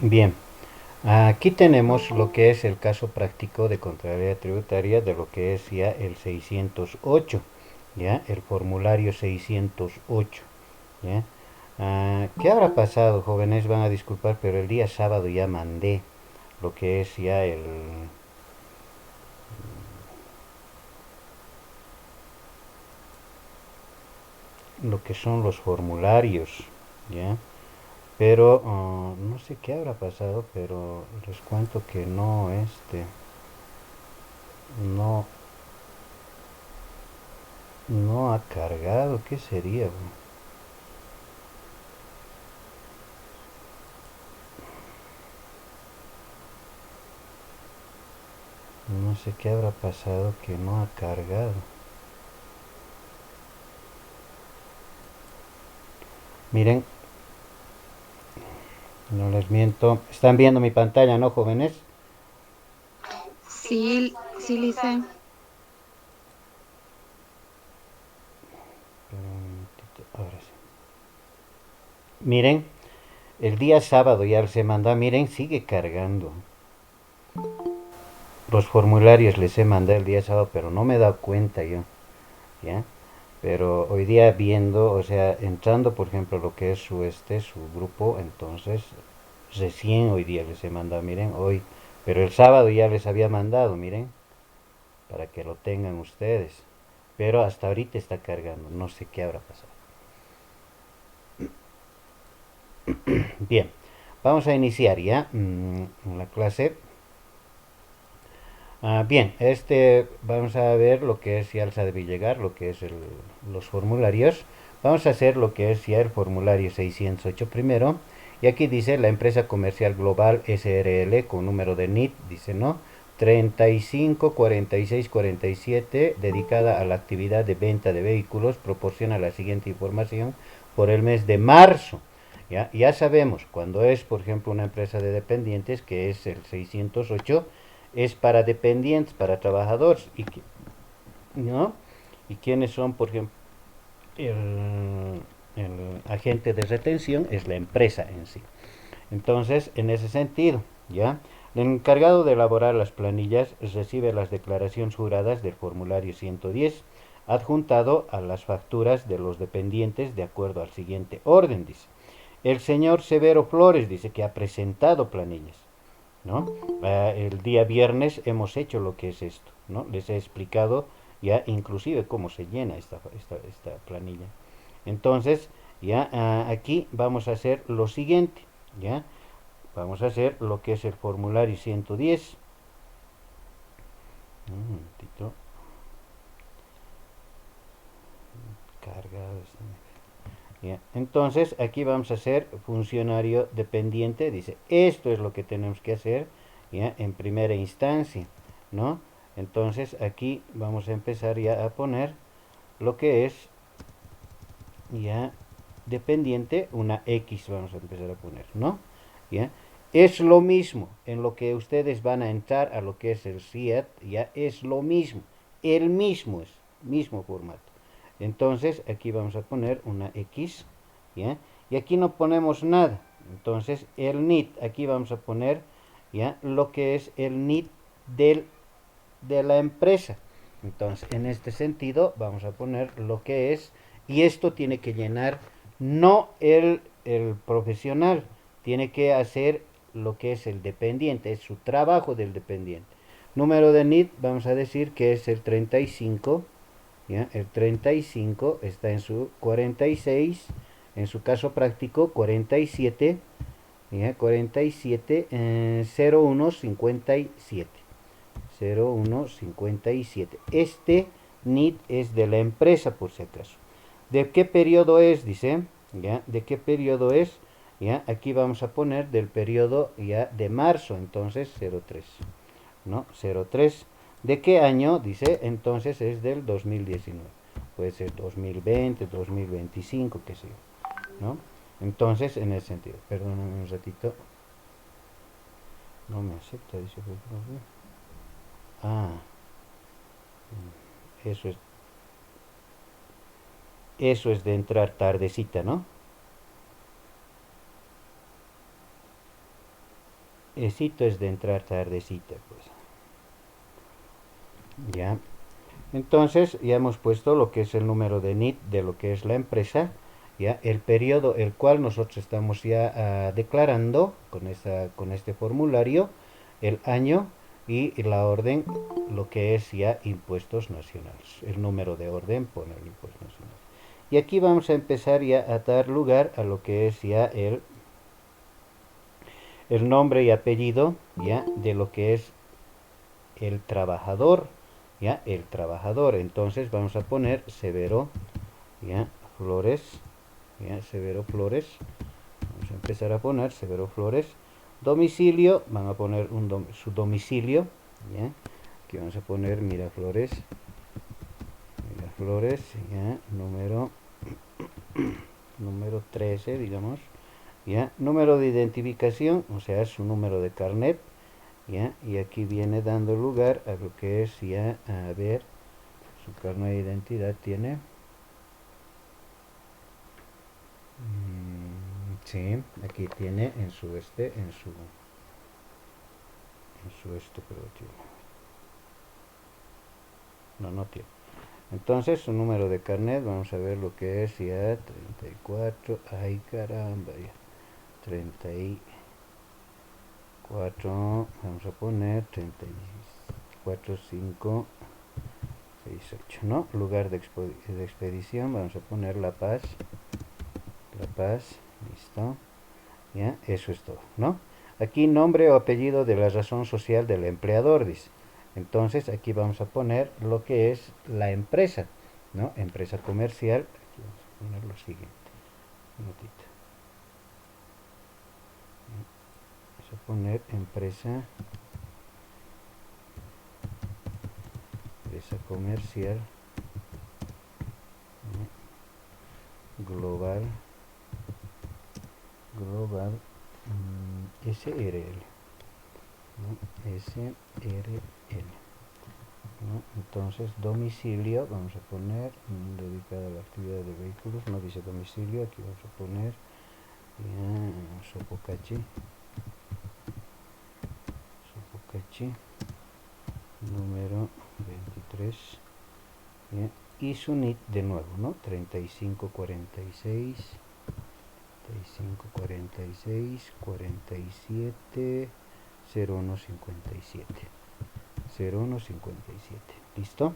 Bien, aquí tenemos lo que es el caso práctico de Contraloría Tributaria de lo que es ya el 608, ¿ya? El formulario 608, ¿ya? ¿Qué habrá pasado, jóvenes? Van a disculpar, pero el día sábado ya mandé lo que es ya lo que son los formularios, ¿ya? Pero no sé qué habrá pasado, pero les cuento que no, no ha cargado. ¿Qué sería, bro? No sé qué habrá pasado que no ha cargado. Miren, no les miento. Están viendo mi pantalla, ¿no, jóvenes? Sí, sí, Lice. Espera un momentito, ahora sí. Miren, el día sábado ya se mandó. Miren, sigue cargando. Los formularios les he mandado el día sábado, pero no me he dado cuenta yo, ¿ya? Pero hoy día viendo, o sea, entrando por ejemplo lo que es su grupo, entonces recién hoy día les he mandado, miren, hoy, pero el sábado ya les había mandado, miren, para que lo tengan ustedes. Pero hasta ahorita está cargando, no sé qué habrá pasado. Bien, vamos a iniciar ya la clase. Bien, vamos a ver lo que es ya el saber llegar, lo que es los formularios. Vamos a hacer lo que es ya el formulario 608 primero. Y aquí dice la empresa comercial global SRL con número de NIT, dice no, 354647, dedicada a la actividad de venta de vehículos, proporciona la siguiente información por el mes de marzo. Ya sabemos, cuando es, por ejemplo, una empresa de dependientes, que es el 608, es para dependientes, para trabajadores. ¿No? ¿Y quiénes son, por ejemplo, el agente de retención? Es la empresa en sí. Entonces, en ese sentido, ¿ya? El encargado de elaborar las planillas recibe las declaraciones juradas del formulario 110, adjuntado a las facturas de los dependientes de acuerdo al siguiente orden, dice. El señor Severo Flores dice que ha presentado planillas, ¿no? El día viernes hemos hecho lo que es esto, ¿no? Les he explicado ya inclusive cómo se llena esta planilla. Entonces, ya aquí vamos a hacer lo siguiente, ¿ya? Vamos a hacer lo que es el formulario 110. Un momentito, cargado. ¿Ya? Entonces, aquí vamos a hacer funcionario dependiente. Dice, esto es lo que tenemos que hacer, ¿ya? En primera instancia, ¿no? Entonces, aquí vamos a empezar ya a poner lo que es ya dependiente, una X vamos a empezar a poner, ¿no? ¿Ya? Es lo mismo en lo que ustedes van a entrar a lo que es el CIAT, ya es lo mismo, el mismo es, mismo formato. Entonces aquí vamos a poner una X, ¿ya? Y aquí no ponemos nada. Entonces el NIT, aquí vamos a poner ya lo que es el NIT del, de la empresa. Entonces en este sentido vamos a poner lo que es, y esto tiene que llenar no el profesional, tiene que hacer lo que es el dependiente, es su trabajo del dependiente. Número de NIT vamos a decir que es el 35, ¿ya? El 35 está en su 46, en su caso práctico 47, ¿ya? 47 0157. 0157. Este NIT es de la empresa, por si acaso. ¿De qué periodo es? Dice. ¿Ya? ¿De qué periodo es? ¿Ya? Aquí vamos a poner del periodo ya de marzo, entonces 03. ¿No? 03. ¿De qué año? Dice, entonces es del 2019. Puede ser 2020, 2025, qué sé yo. ¿No? Entonces, en ese sentido. Perdóname un ratito. No me acepta, dice. Ah, eso es, eso es de entrar tardecita, ¿no? Esito es de entrar tardecita, pues. Ya. Entonces ya hemos puesto lo que es el número de NIT de lo que es la empresa, ya el periodo el cual nosotros estamos ya declarando con este formulario, el año y la orden, lo que es ya impuestos nacionales. El número de orden pone el impuesto nacional. Y aquí vamos a empezar ya a dar lugar a lo que es ya el nombre y apellido ya de lo que es el trabajador, ya el trabajador. Entonces vamos a poner Severo, ya Flores, ya Severo Flores. Vamos a empezar a poner Severo Flores. Domicilio, van a poner su domicilio, ya. Aquí vamos a poner Miraflores, Miraflores, ya número 13, digamos, ya número de identificación, o sea, su número de carnet. ¿Ya? Y aquí viene dando lugar a lo que es ya, a ver, su carnet de identidad tiene. Sí, aquí tiene en su pero tiene. No, no tiene. Entonces, su número de carnet, vamos a ver lo que es ya, 34, ay caramba, ya, 34, vamos a poner 34, 5, 6, 8, ¿no? Lugar de expedición, vamos a poner La Paz, listo, ya, eso es todo, ¿no? Aquí nombre o apellido de la razón social del empleador, dice. Entonces aquí vamos a poner lo que es la empresa, ¿no? Empresa comercial, aquí vamos a poner lo siguiente, notita. Vamos a poner empresa comercial, global, SRL, ¿no? SRL, ¿no? Entonces domicilio, vamos a poner dedicado a la actividad de vehículos, no dice domicilio, aquí vamos a poner Sopocachi, número 23, ¿ya? Y su NIT de nuevo, ¿no? 3546, 3546, 47, 0157, 0157, ¿listo?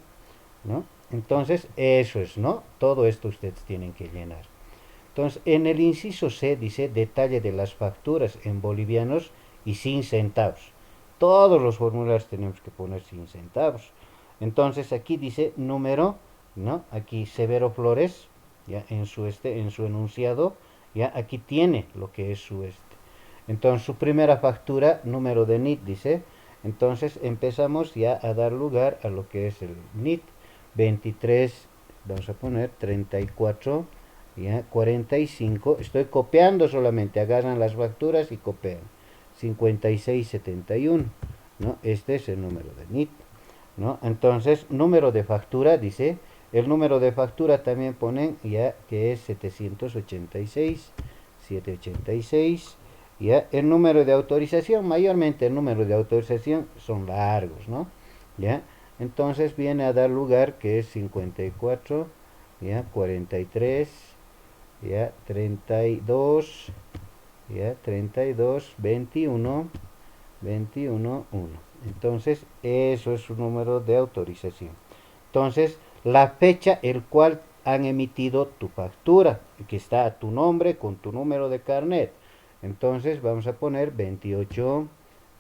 ¿No? Entonces, eso es, ¿no? Todo esto ustedes tienen que llenar. Entonces, en el inciso C dice detalle de las facturas en bolivianos y sin centavos. Todos los formularios tenemos que poner sin centavos. Entonces, aquí dice número, ¿no? Aquí Severo Flores, ya en su enunciado, ya aquí tiene lo que es su Entonces, su primera factura, número de NIT, dice. Entonces, empezamos ya a dar lugar a lo que es el NIT 23, vamos a poner 34, ya 45, estoy copiando solamente, agarran las facturas y copian, 5671, ¿no? Este es el número de NIT, ¿no? Entonces, número de factura, dice, el número de factura también ponen ya que es 786, 786, ya el número de autorización, mayormente el número de autorización son largos, ¿no? Ya, entonces viene a dar lugar que es 54, ya 43, ya 32, ya 32, 21, 21, 1. Entonces, eso es su número de autorización. Entonces, la fecha el cual han emitido tu factura, que está a tu nombre con tu número de carnet. Entonces, vamos a poner 28,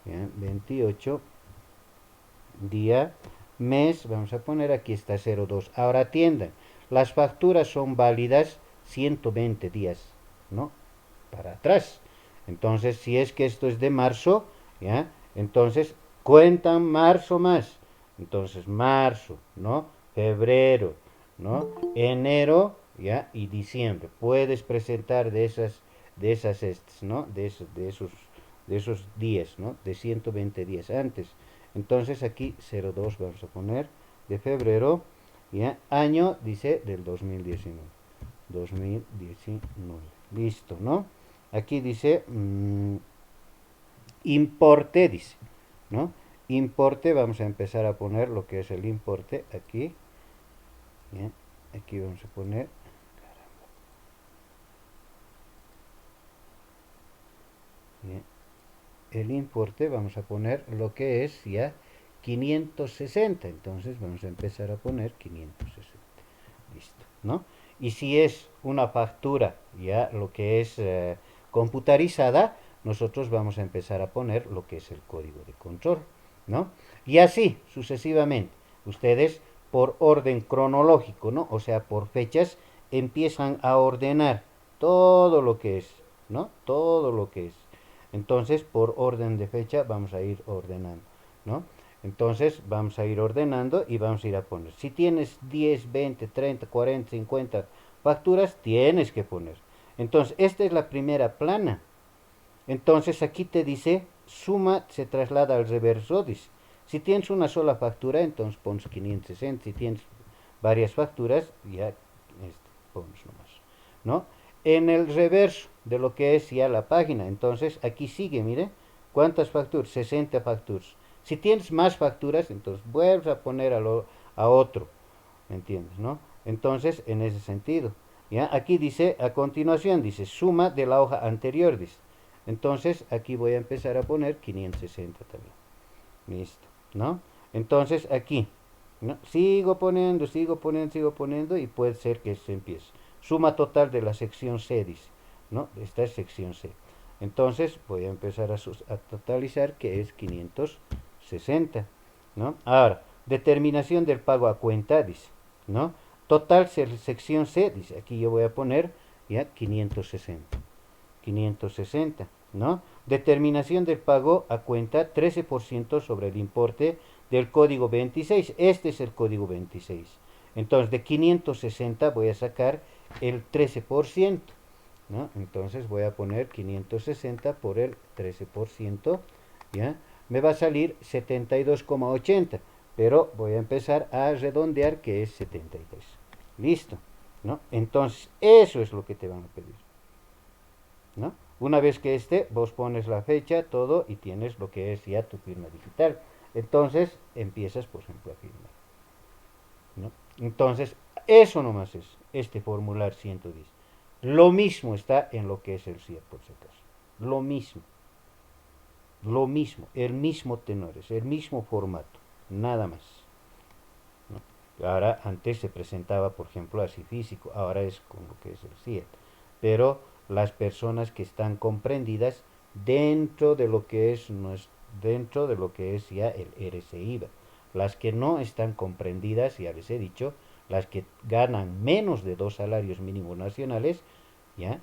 ¿ya? 28, día, mes, vamos a poner aquí está 02. Ahora atiendan, las facturas son válidas 120 días, ¿no? Para atrás. Entonces, si es que esto es de marzo, ¿ya? Entonces, cuentan marzo más. Entonces, marzo, ¿no? Febrero, ¿no? Enero, ¿ya? Y diciembre. Puedes presentar ¿no? De esos días, ¿no? De 120 días antes. Entonces, aquí 02 vamos a poner de febrero, ¿ya? Año, dice, del 2019. 2019. Listo, ¿no? Aquí dice importe, dice, ¿no? Importe, vamos a empezar a poner lo que es el importe aquí. ¿Ya? Aquí vamos a poner, ¿ya? El importe, vamos a poner lo que es ya 560. Entonces vamos a empezar a poner 560. Listo, ¿no? Y si es una factura, ya lo que es computarizada, nosotros vamos a empezar a poner lo que es el código de control, ¿no? Y así sucesivamente. Ustedes por orden cronológico, ¿no? O sea, por fechas, empiezan a ordenar todo lo que es, ¿no? Todo lo que es. Entonces, por orden de fecha, vamos a ir ordenando, ¿no? Entonces vamos a ir ordenando y vamos a ir a poner. Si tienes 10, 20, 30, 40, 50 facturas, tienes que poner. Entonces, esta es la primera plana. Entonces aquí te dice, suma se traslada al reverso, dice. Si tienes una sola factura, entonces pones 560. Si tienes varias facturas, ya pones nomás, ¿no? En el reverso de lo que es ya la página, entonces aquí sigue, mire, ¿cuántas facturas? 60 facturas. Si tienes más facturas, entonces vuelves a poner a otro, ¿me entiendes, no? Entonces, en ese sentido, ¿ya? Aquí dice, a continuación, dice, suma de la hoja anterior, dice. Entonces, aquí voy a empezar a poner 560 también. Listo, ¿no? Entonces, aquí, ¿no? Sigo poniendo, sigo poniendo, sigo poniendo y puede ser que se empiece. Suma total de la sección C, dice, ¿no? Esta es sección C. Entonces, voy a empezar a totalizar que es 560, ¿no? Ahora, determinación del pago a cuenta, dice, ¿no? Total sección C, dice, aquí yo voy a poner ya 560. 560, ¿no? Determinación del pago a cuenta 13% sobre el importe del código 26. Este es el código 26. Entonces, de 560 voy a sacar el 13%, ¿no? Entonces voy a poner 560 por el 13%, ¿ya? Me va a salir 72,80, pero voy a empezar a redondear que es 73. Listo, ¿no? Entonces, eso es lo que te van a pedir, ¿no? Una vez que vos pones la fecha, todo, y tienes lo que es ya tu firma digital. Entonces, empiezas, por ejemplo, a firmar, ¿no? Entonces, eso nomás es este formulario 110. Lo mismo está en lo que es el CIE, por si acaso. Lo mismo, el mismo tenor, es el mismo formato, nada más, ¿no? Ahora, antes se presentaba, por ejemplo, así físico, ahora es con lo que es el CIE. Pero las personas que están comprendidas dentro de lo que es dentro de lo que es ya el RCIVA. Las que no están comprendidas, ya les he dicho, las que ganan menos de 2 salarios mínimos nacionales, ya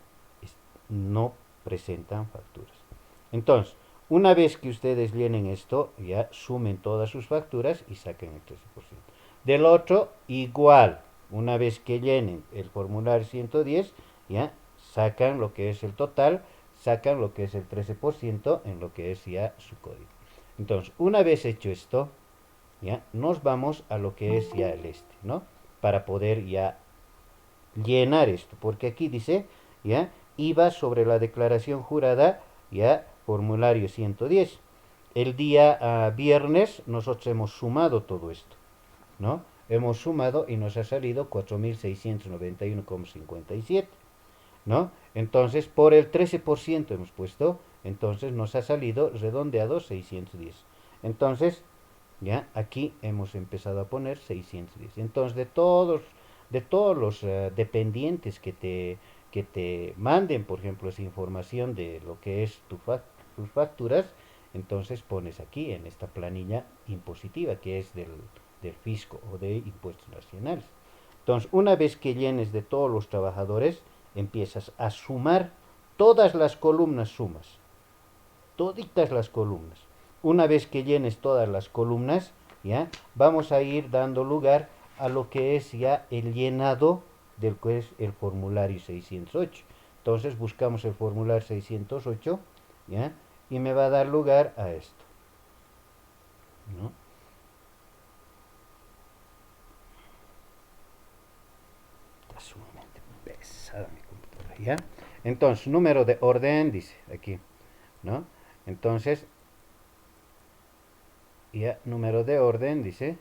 no presentan facturas. Entonces, una vez que ustedes llenen esto, ya sumen todas sus facturas y saquen el 13%. Del otro, igual, una vez que llenen el formulario 110, ya sacan lo que es el total, sacan lo que es el 13% en lo que es ya su código. Entonces, una vez hecho esto, ya nos vamos a lo que es ya el ¿no? Para poder ya llenar esto, porque aquí dice, ya, IVA sobre la declaración jurada, ya, formulario 110. El día viernes nosotros hemos sumado todo esto, ¿no? Hemos sumado y nos ha salido 4.691,57, ¿no? Entonces, por el 13% hemos puesto, entonces nos ha salido redondeado 610. Entonces, ya aquí hemos empezado a poner 610. Entonces, de todos los dependientes que te manden, por ejemplo, esa información de lo que es tus facturas, entonces pones aquí en esta planilla impositiva que es del fisco o de impuestos nacionales. Entonces, una vez que llenes de todos los trabajadores, empiezas a sumar todas las columnas, sumas, toditas las columnas. Una vez que llenes todas las columnas, ya vamos a ir dando lugar a lo que es ya el llenado del que es el formulario 608. Entonces buscamos el formulario 608, ya, y me va a dar lugar a esto, ¿no? Está sumamente pesada mi computadora, ¿ya? Entonces, número de orden, dice aquí, ¿no? Entonces, ya, número de orden, dice.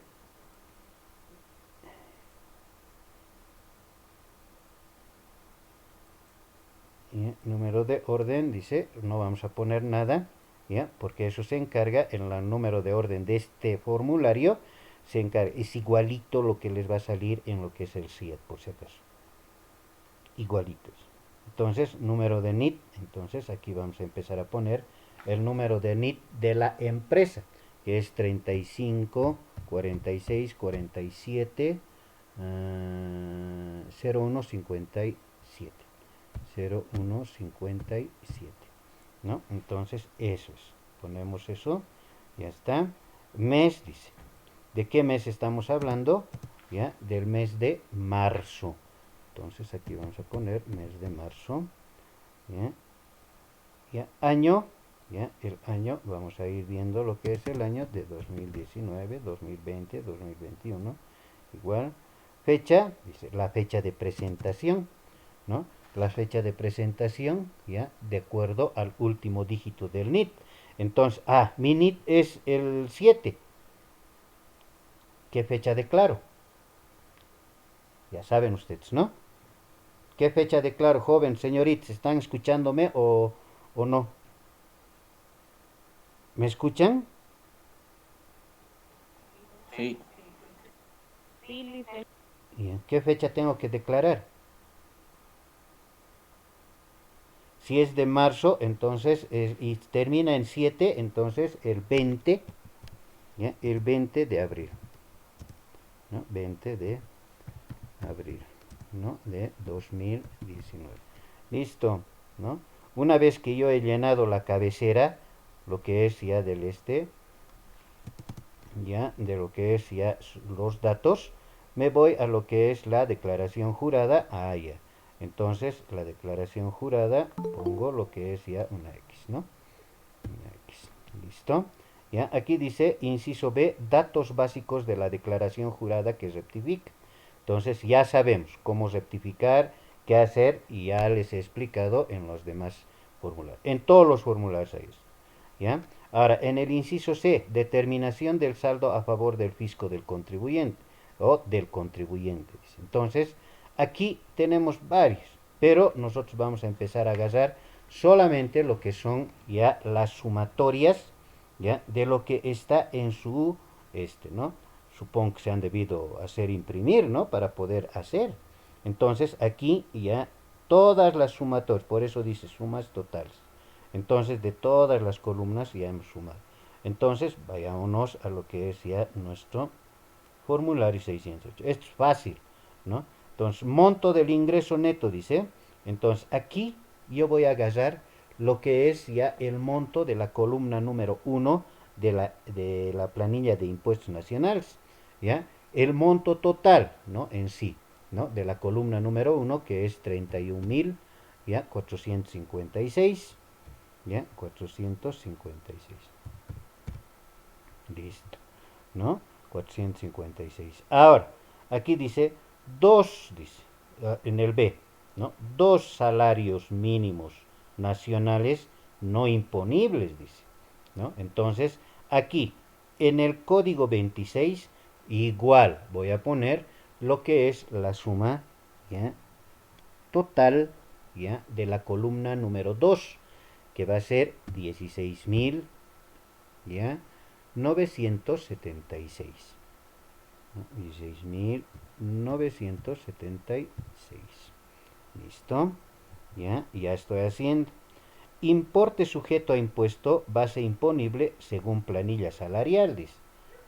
Ya, número de orden, dice, no vamos a poner nada, ya, porque eso se encarga en el número de orden de este formulario, se encarga, es igualito lo que les va a salir en lo que es el SIET, por si acaso. Igualitos. Entonces, número de NIT, entonces aquí vamos a empezar a poner el número de NIT de la empresa, que es 35 46 47 0157. 0157, ¿no? Entonces, eso es. Ponemos eso, ya está. Mes, dice. ¿De qué mes estamos hablando? Ya, del mes de marzo. Entonces aquí vamos a poner mes de marzo. Ya, ya año, ya el año, vamos a ir viendo lo que es el año de 2019, 2020, 2021. Igual, fecha, dice la fecha de presentación, ¿no? La fecha de presentación, ya, de acuerdo al último dígito del NIT. Entonces, mi NIT es el 7. ¿Qué fecha declaro? Ya saben ustedes, ¿no? ¿Qué fecha declaro, joven, señoritas? ¿Están escuchándome o no? ¿Me escuchan? Sí, Bien. ¿Qué fecha tengo que declarar? Si es de marzo, entonces, y termina en 7, entonces el 20, ¿ya? El 20 de abril, ¿no? 20 de abril, ¿no? De 2019. Listo, ¿no? Una vez que yo he llenado la cabecera, lo que es ya del ya de lo que es ya los datos, me voy a lo que es la declaración jurada. Ya. Entonces, la declaración jurada, pongo lo que es ya una X, ¿no? Una X. ¿Listo? Ya, aquí dice, inciso B, datos básicos de la declaración jurada que rectifica. Entonces, ya sabemos cómo rectificar, qué hacer, y ya les he explicado en los demás formularios. En todos los formularios hay eso. ¿Ya? Ahora, en el inciso C, determinación del saldo a favor del fisco del contribuyente o del contribuyente. Entonces, aquí tenemos varios, pero nosotros vamos a empezar a agarrar solamente lo que son ya las sumatorias, ya, de lo que está en su, ¿no? Supongo que se han debido hacer imprimir, ¿no? Para poder hacer. Entonces, aquí ya todas las sumatorias, por eso dice sumas totales. Entonces, de todas las columnas ya hemos sumado. Entonces, vayámonos a lo que es ya nuestro formulario 608. Esto es fácil, ¿no? Entonces, monto del ingreso neto, dice. Entonces, aquí yo voy a agarrar lo que es ya el monto de la columna número 1 de la planilla de impuestos nacionales, ¿ya? El monto total, ¿no? En sí, ¿no? De la columna número 1, que es 31.000, ¿ya? 456, ¿ya? 456. Listo, ¿no? 456. Ahora, aquí dice dice, en el B, ¿no? Dos salarios mínimos nacionales no imponibles, dice, ¿no? Entonces, aquí, en el código 26, igual voy a poner lo que es la suma, ¿ya? Total, ¿ya? De la columna número 2, que va a ser 16.000, ¿ya? 976. 16.976. Listo. Ya estoy haciendo. Importe sujeto a impuesto, base imponible según planilla salarial, dice,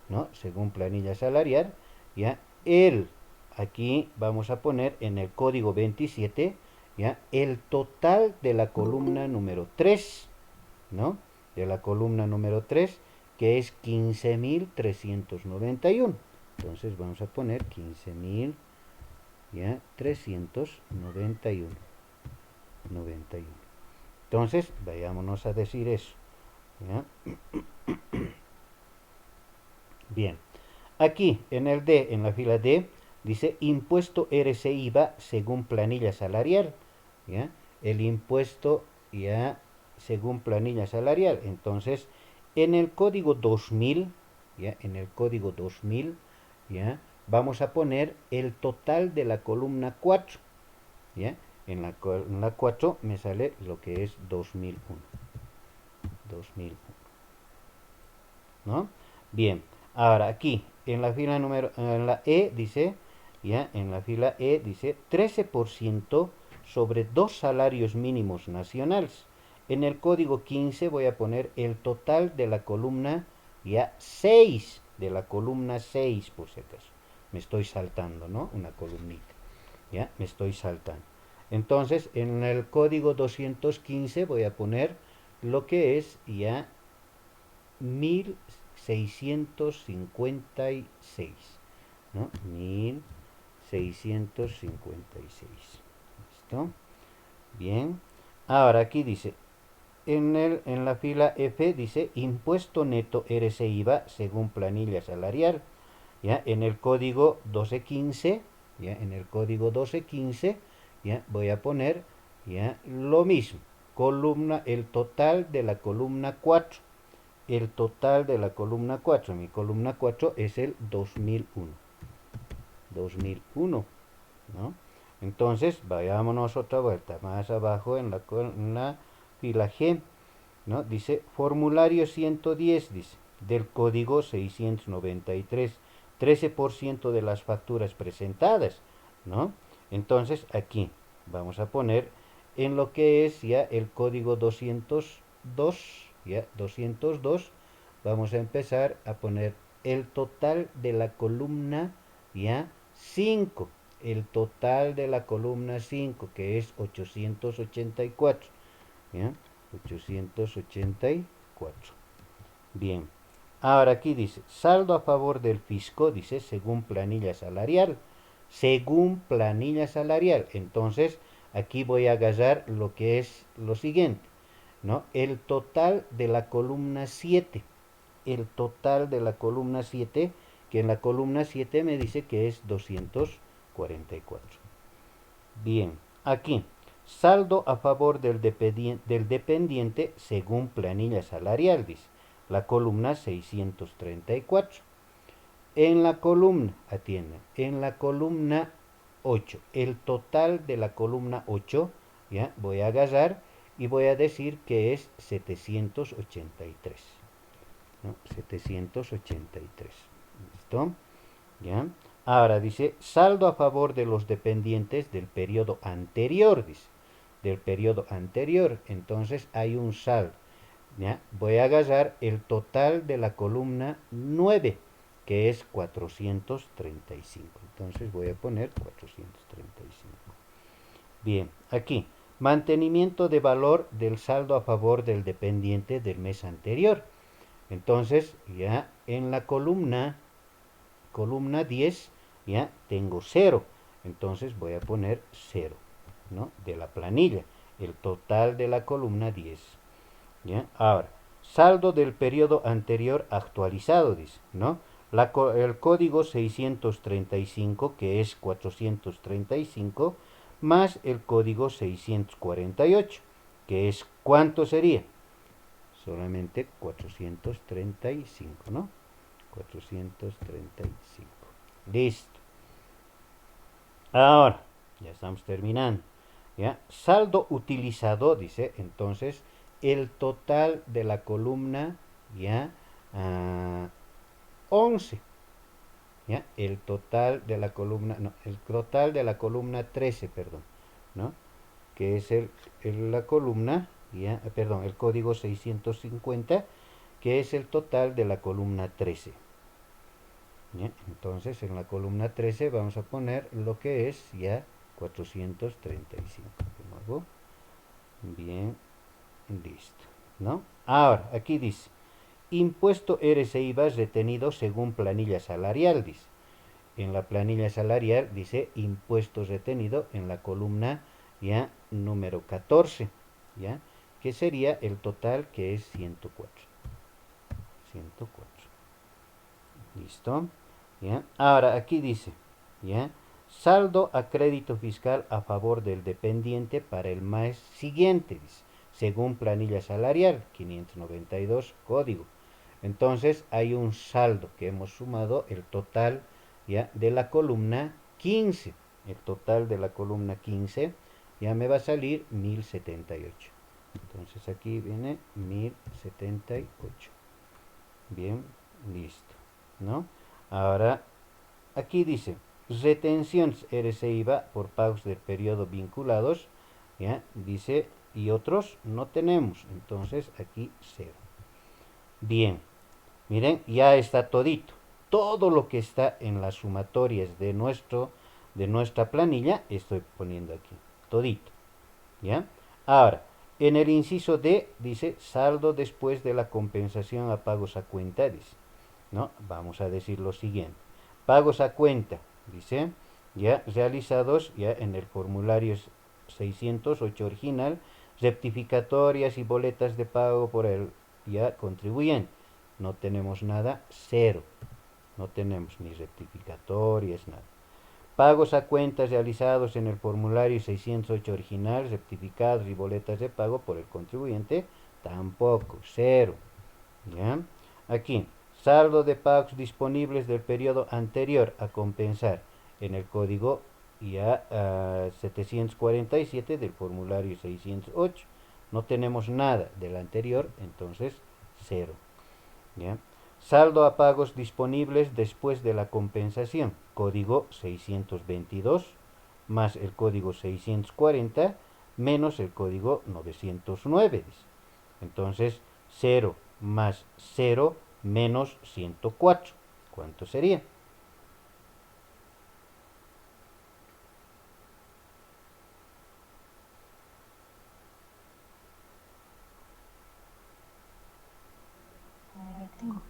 ¿no? Según planilla salarial, ya. Aquí vamos a poner en el código 27, ya, el total de la columna número 3, ¿no? De la columna número 3, que es 15.391. Entonces vamos a poner 15.000, ya, 391. 91. Entonces, vayámonos a decir eso. ¿Ya? Bien. Aquí, en el D, en la fila D, dice impuesto RC IVA según planilla salarial. ¿Ya? El impuesto ya según planilla salarial. Entonces, en el código 2000, ¿ya? En el código 2000, ¿ya? Vamos a poner el total de la columna 4, ¿ya? En la columna 4 me sale lo que es 2001. 2001, ¿no? Bien, ahora aquí, en la fila número, en la E dice, ¿ya? En la fila E dice 13% sobre dos salarios mínimos nacionales. En el código 15 voy a poner el total de la columna, ya 6, de la columna 6 por si acaso. Me estoy saltando, ¿no? Una columnita, ¿ya? Me estoy saltando. Entonces, en el código 215 voy a poner lo que es ya 1656, ¿no? 1656. ¿Listo? Bien. Ahora aquí dice, en la fila F dice impuesto neto RC IVA según planilla salarial. ¿Ya? En el código 1215, ¿ya? En el código 1215, ¿ya? Voy a poner, ¿ya? Lo mismo. Columna, el total de la columna 4. El total de la columna 4. Mi columna 4 es el 2001. 2001, ¿no? Entonces, vayámonos otra vuelta. Más abajo en la fila G, ¿no? Dice formulario 110, dice, del código 693, 13% de las facturas presentadas, ¿no? Entonces, aquí vamos a poner en lo que es ya el código 202, ya 202, vamos a empezar a poner el total de la columna, ya 5, el total de la columna 5, que es 884, ¿ya? 884. Bien. Ahora aquí dice, saldo a favor del fisco, dice, según planilla salarial. Según planilla salarial. Entonces, aquí voy a agarrar lo que es lo siguiente, ¿no? El total de la columna 7. El total de la columna 7, que en la columna 7 me dice que es 244. Bien, aquí, saldo a favor del dependiente según planilla salarial, dice, la columna 634. En la columna, atiende, en la columna 8, el total de la columna 8, ¿ya? Voy a agarrar y voy a decir que es 783, ¿no? 783. ¿Listo? ¿Ya? Ahora dice, saldo a favor de los dependientes del periodo anterior, dice, del periodo anterior. Entonces hay un saldo. ¿Ya? Voy a agarrar el total de la columna 9, que es 435. Entonces voy a poner 435. Bien, aquí, mantenimiento de valor del saldo a favor del dependiente del mes anterior. Entonces, ya en la columna 10, ya tengo 0. Entonces voy a poner 0, ¿no? De la planilla, el total de la columna 10. ¿Ya? Ahora, saldo del periodo anterior actualizado, dice, ¿no? El código 635, que es 435, más el código 648, que es, ¿cuánto sería? Solamente 435, ¿no? 435. Listo. Ahora, ya estamos terminando. ¿Ya? Saldo utilizado, dice, entonces, el total de la columna, ya, 11. ¿Ya? El total de la columna, no, el total de la columna 13, perdón, ¿no? Que es la columna, ya, perdón, el código 650, que es el total de la columna 13. ¿Ya? Entonces, en la columna 13 vamos a poner lo que es ya 435. ¿Cómo hago? Bien, listo, ¿no? Ahora, aquí dice, impuesto RCIVA retenido según planilla salarial, dice. En la planilla salarial dice impuesto retenido en la columna ya número 14, ¿ya? Que sería el total, que es 104. 104. ¿Listo? ¿Ya? Ahora aquí dice, ¿ya? Saldo a crédito fiscal a favor del dependiente para el mes siguiente, dice. según planilla salarial, 592 código. Entonces hay un saldo que hemos sumado el total ya de la columna 15. El total de la columna 15 ya me va a salir 1078. Entonces aquí viene 1078. Bien, listo, ¿no? Ahora, aquí dice, retenciones RC/IVA por pagos del periodo vinculados, ¿ya? Dice, y otros no tenemos, entonces aquí cero. Bien, miren, ya está todito. Todo lo que está en las sumatorias de nuestra planilla, estoy poniendo aquí, todito, ¿ya? Ahora, en el inciso D dice saldo después de la compensación a pagos a cuenta, dice, ¿no? Vamos a decir lo siguiente. Pagos a cuenta, dice, ya realizados ya en el formulario 608 original, rectificatorias y boletas de pago por el ya contribuyente. No tenemos nada, cero. No tenemos ni rectificatorias, nada. Pagos a cuentas realizados en el formulario 608 original, rectificados y boletas de pago por el contribuyente, tampoco, cero. ¿Ya? Aquí, saldo de pagos disponibles del periodo anterior a compensar en el código ya 747 del formulario 608. No tenemos nada del anterior, entonces cero. ¿Ya? Saldo a pagos disponibles después de la compensación, código 622 más el código 640 menos el código 909. Entonces, 0 más 0 menos 104. ¿Cuánto sería? Negativo.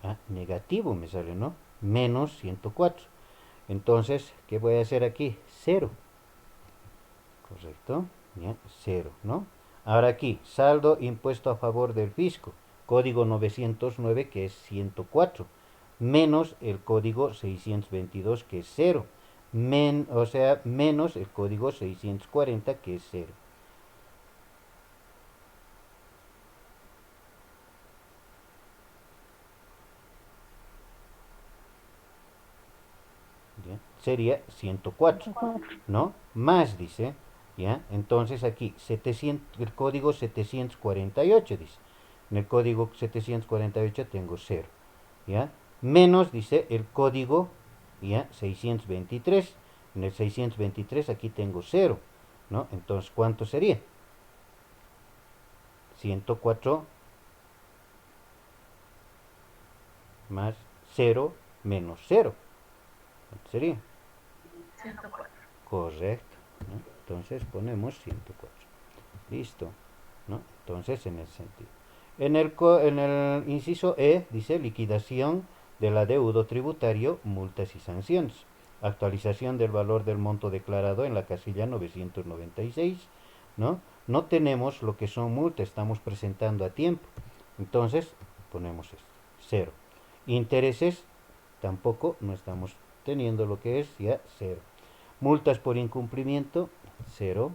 Ah, negativo me sale, ¿no? Menos 104. Entonces, ¿qué voy a hacer aquí? 0. Correcto. ¿Ya? 0, ¿no? Ahora aquí, saldo impuesto a favor del fisco. Código 909 que es 104. Menos el código 622 que es 0. O sea, menos el código 640 que es 0. ¿Ya? Sería 104, 104. ¿no? Más dice, ¿ya? Entonces aquí 700, el código 748 dice. En el código 748 tengo 0, ¿ya? Menos dice el código, ¿ya? 623. En el 623 aquí tengo 0, ¿no? Entonces, ¿cuánto sería? 104 más 0 menos 0. ¿Cuánto sería? 104. Correcto, ¿no? Entonces ponemos 104. Listo, ¿no? Entonces, en ese sentido. En el inciso E dice liquidación del adeudo tributario, multas y sanciones. Actualización del valor del monto declarado en la casilla 996, ¿no? No tenemos lo que son multas, estamos presentando a tiempo. Entonces, ponemos esto, 0. Intereses, tampoco no estamos teniendo lo que es ya 0. Multas por incumplimiento, 0,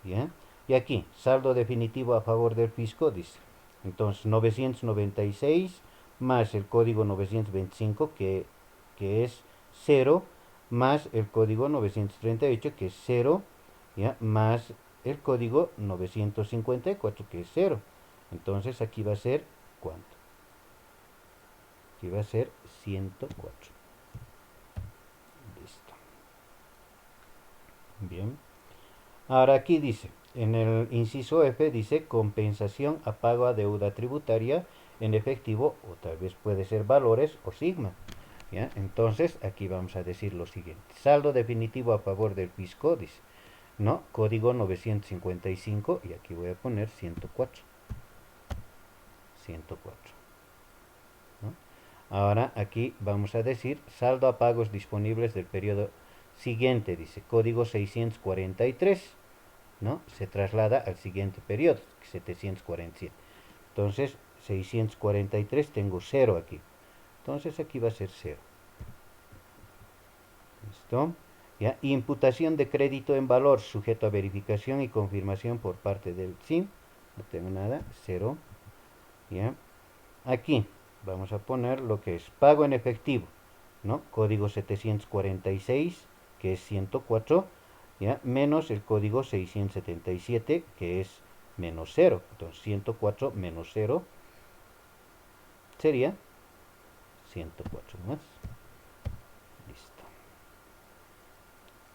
¿ya? Y aquí, saldo definitivo a favor del fisco, dice. Entonces, 996 más el código 925, que es 0, más el código 938, que es 0, ¿ya? Más el código 954, que es 0. Entonces, aquí va a ser, ¿cuánto? Aquí va a ser 104. Listo. Bien. Ahora aquí dice, en el inciso F dice compensación a pago a deuda tributaria en efectivo o tal vez puede ser valores o sigma. ¿Ya? Entonces aquí vamos a decir lo siguiente. Saldo definitivo a favor del fisco, dice, ¿no? Código 955 y aquí voy a poner 104. 104. ¿No? Ahora aquí vamos a decir saldo a pagos disponibles del periodo siguiente, dice, código 643. ¿No? Se traslada al siguiente periodo, 747. Entonces, 643 tengo 0 aquí. Entonces aquí va a ser 0. ¿Listo? ¿ya? Imputación de crédito en valor sujeto a verificación y confirmación por parte del SIM. No tengo nada, 0. ¿Ya? Aquí vamos a poner lo que es pago en efectivo, ¿no? Código 746, que es 104, ¿ya? Menos el código 677, que es menos 0. Entonces 104 menos 0 sería 104 más. Listo.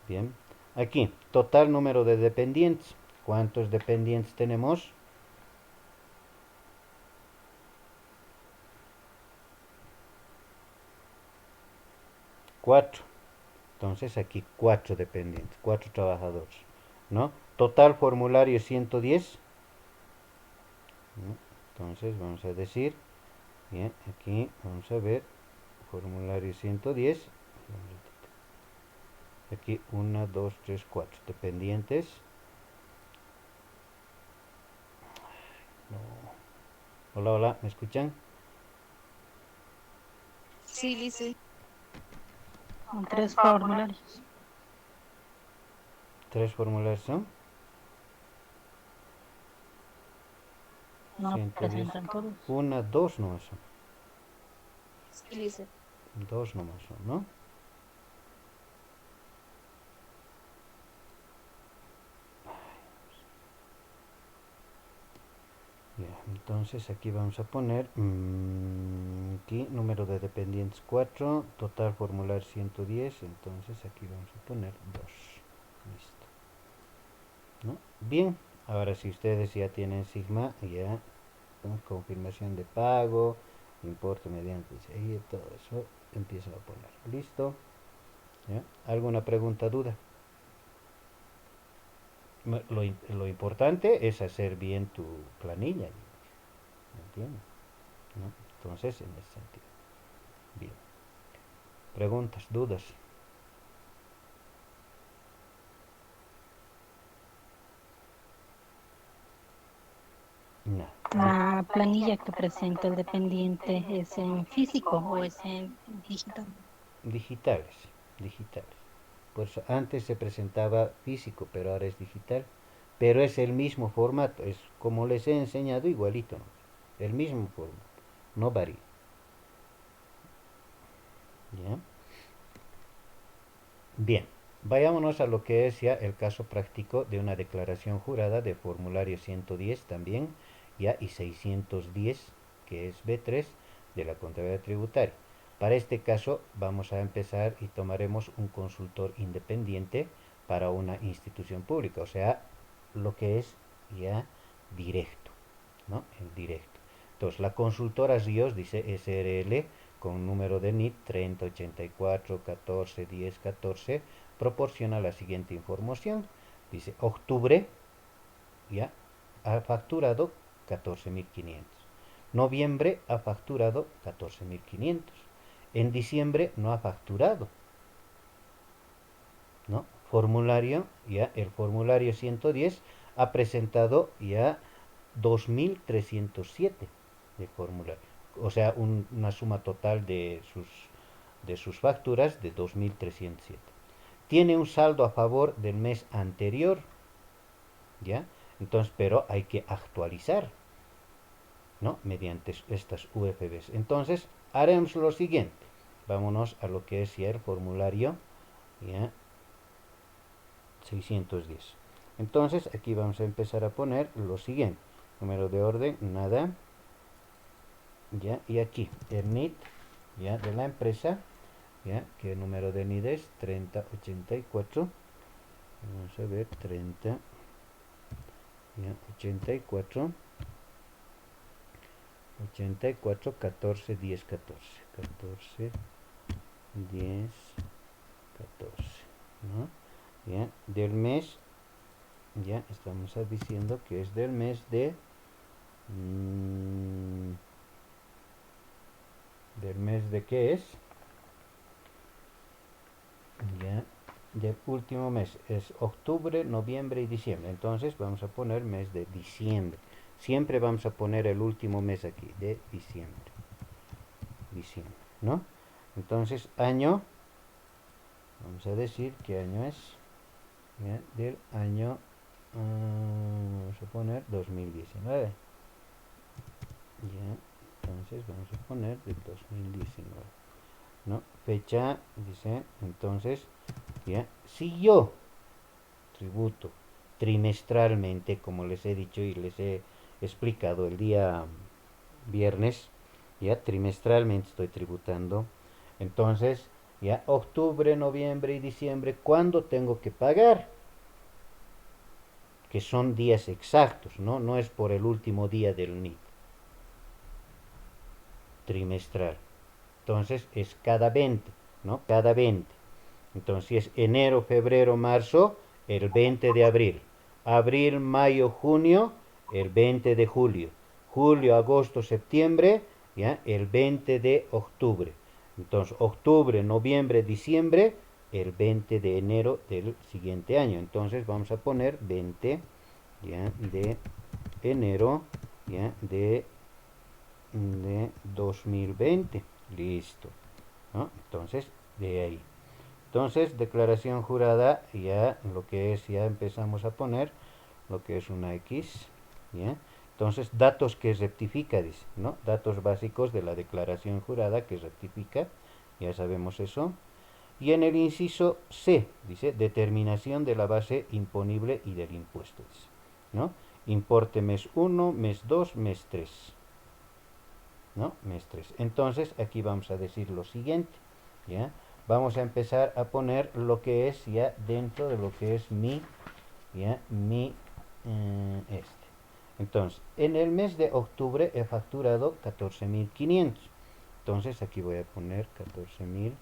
Bien. Aquí, total número de dependientes. ¿Cuántos dependientes tenemos? 4. Entonces aquí 4 dependientes, 4 trabajadores, ¿no? Total formulario 110, ¿no? Entonces vamos a decir, bien, aquí vamos a ver, formulario 110, aquí 1, 2, 3, 4 dependientes. No. Hola, hola, ¿me escuchan? Sí, Lice. Con 3 formularios. 3 formularios son No 110. presentan todos. 1, 2 nomás son. Sí, Lice. 2 nomás son, ¿no? Ya, entonces aquí vamos a poner aquí número de dependientes 4, total formular 110, entonces aquí vamos a poner 2. Listo. ¿No? Bien, ahora si ustedes ya tienen Sigma, ya ¿no? Confirmación de pago, importe mediante ahí todo eso empiezan a poner. Listo. ¿Ya? ¿Alguna pregunta, duda? Lo importante es hacer bien tu planilla, ¿me entiendes? ¿No? Entonces, en ese sentido. Bien. Preguntas, dudas. No. ¿La planilla que presenta el dependiente es en físico o es en digital? Digitales, digitales. Por eso antes se presentaba físico, pero ahora es digital. Pero es el mismo formato, es como les he enseñado igualito, ¿no? El mismo formato, no varía. ¿Ya? Bien, vayámonos a lo que es ya el caso práctico de una declaración jurada de formulario 110 también, ya y 610, que es B3 de la contabilidad tributaria. Para este caso vamos a empezar y tomaremos un consultor independiente para una institución pública, o sea, lo que es ya directo, ¿no? El directo. Entonces, la consultora Ríos dice SRL con número de NIT 3084 14 10 14 proporciona la siguiente información. Dice, octubre ya ha facturado 14.500. Noviembre ha facturado 14.500. En diciembre no ha facturado, ¿no? Formulario, ya el formulario 110 ha presentado ya 2.307 de formulario. O sea, una suma total de sus facturas de 2.307. Tiene un saldo a favor del mes anterior, ¿ya? Entonces, pero hay que actualizar, ¿no? Mediante estas UFBs. Entonces, haremos lo siguiente. Vámonos a lo que es ya el formulario, ¿ya? 610. Entonces, aquí vamos a empezar a poner lo siguiente. Número de orden, nada. ¿Ya? Y aquí, el NIT, ¿ya? De la empresa, ¿ya? Que el número de NID es 3084. Vamos a ver, 30, ¿ya? 84, 84, 14, 10, 14. 14, 10, 14, ¿no? ¿Ya? Del mes, ya estamos diciendo que es del mes de... ¿del mes de qué es? Ya, del último mes es octubre, noviembre y diciembre. Entonces vamos a poner mes de diciembre. Siempre vamos a poner el último mes aquí, de diciembre. Diciembre, ¿no? Entonces, año Vamos a decir qué año es. ¿Ya? Del año, vamos a poner 2019. Ya, entonces vamos a poner del 2019. ¿No? Fecha, dice, entonces, ya, si yo tributo trimestralmente, como les he dicho y les he explicado el día viernes, ya trimestralmente estoy tributando, entonces, ya octubre, noviembre y diciembre, ¿cuándo tengo que pagar? Que son días exactos, ¿no? No es por el último día del NIT, trimestral. Entonces es cada 20, ¿no? Cada 20. Entonces si es enero, febrero, marzo, el 20 de abril. Abril, mayo, junio, el 20 de julio. Julio, agosto, septiembre, ¿ya? El 20 de octubre. Entonces octubre, noviembre, diciembre, el 20 de enero del siguiente año. Entonces vamos a poner 20, ¿ya? De enero, ¿ya? De 2020. Listo, ¿no? Entonces, de ahí. Entonces, declaración jurada, ya lo que es, ya empezamos a poner lo que es una X, ¿ya? Entonces, datos que rectifica, dice, ¿no? Datos básicos de la declaración jurada que rectifica, ya sabemos eso. Y en el inciso C, dice, determinación de la base imponible y del impuesto, dice, ¿no? Importe mes 1, mes 2, mes 3, ¿no? Mes 3. Entonces, aquí vamos a decir lo siguiente, ¿ya? Vamos a empezar a poner lo que es ya dentro de lo que es mi, ya, mi, este. Entonces, en el mes de octubre he facturado 14.500. Entonces, aquí voy a poner 14.000,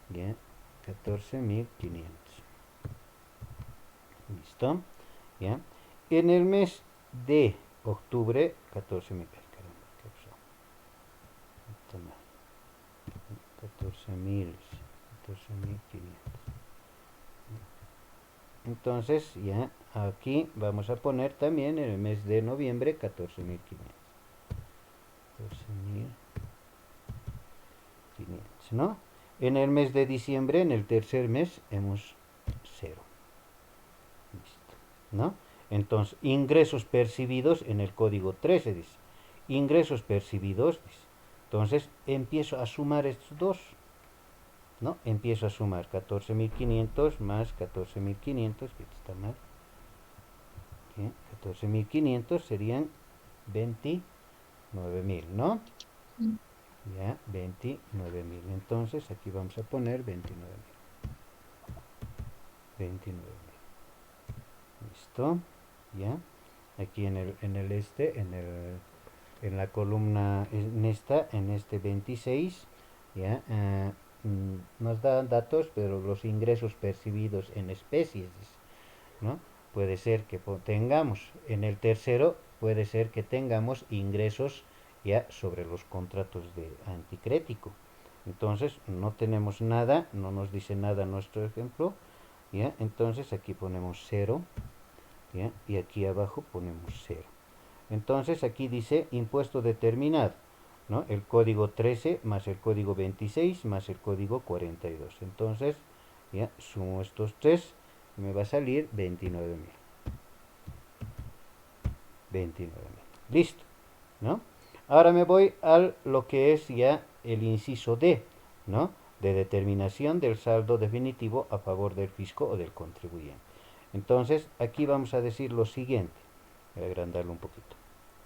ya, 14.500. ¿Listo? ¿Ya? En el mes de octubre, 14.000. 14.000, 14.500. Entonces ya aquí vamos a poner también en el mes de noviembre 14.500. 14.500, ¿no? En el mes de diciembre, en el tercer mes, hemos 0. Listo, ¿no? Entonces, ingresos percibidos en el código 13 dice. Ingresos percibidos, dice. Entonces, empiezo a sumar estos dos, ¿no? Empiezo a sumar 14.500 más 14.500, que está mal. 14.500 serían 29.000, ¿no? Mm. Ya, 29.000. Entonces aquí vamos a poner 29.000. 29.000. ¿Listo? ¿Ya? Aquí en la columna, en este 26, ¿ya? Nos dan datos, pero los ingresos percibidos en especies, ¿no? Puede ser que tengamos, en el tercero, puede ser que tengamos ingresos ya sobre los contratos de anticrético. Entonces, no tenemos nada, no nos dice nada nuestro ejemplo, ¿ya? Entonces, aquí ponemos 0, ¿ya? Y aquí abajo ponemos 0. Entonces, aquí dice impuesto determinado, ¿no? El código 13 más el código 26 más el código 42. Entonces, ya sumo estos tres y me va a salir 29.000. 29.000. Listo, ¿no? Ahora me voy a lo que es ya el inciso D, ¿no? De determinación del saldo definitivo a favor del fisco o del contribuyente. Entonces, aquí vamos a decir lo siguiente. Voy a agrandarlo un poquito.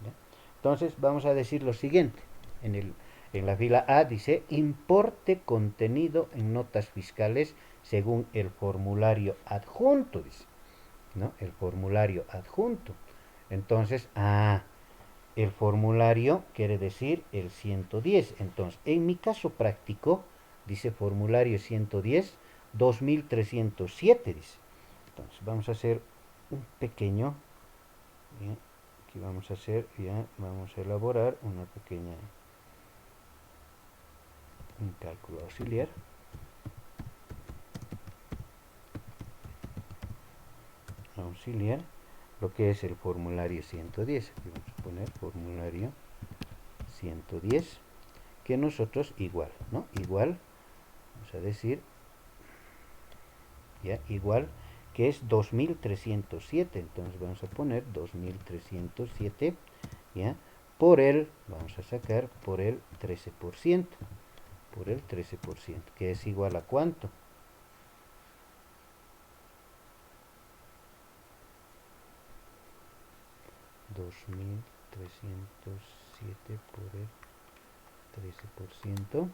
¿Ya? Entonces, vamos a decir lo siguiente. En la fila A dice importe contenido en notas fiscales según el formulario adjunto, dice, ¿no? El formulario adjunto. Entonces, el formulario quiere decir el 110. Entonces, en mi caso práctico, dice formulario 110, 2307, dice. Entonces, vamos a hacer un pequeño, ¿ya? Aquí vamos a hacer, ya, vamos a elaborar una pequeña, un cálculo auxiliar. Auxiliar, lo que es el formulario 110. Aquí vamos a poner formulario 110, que nosotros igual, ¿no? Igual, vamos a decir, ¿ya? Igual que es 2307. Entonces vamos a poner 2307, ¿ya? Por el, vamos a sacar por el 13%, por el 13%, que es igual a ¿cuánto? 2307 por el 13%,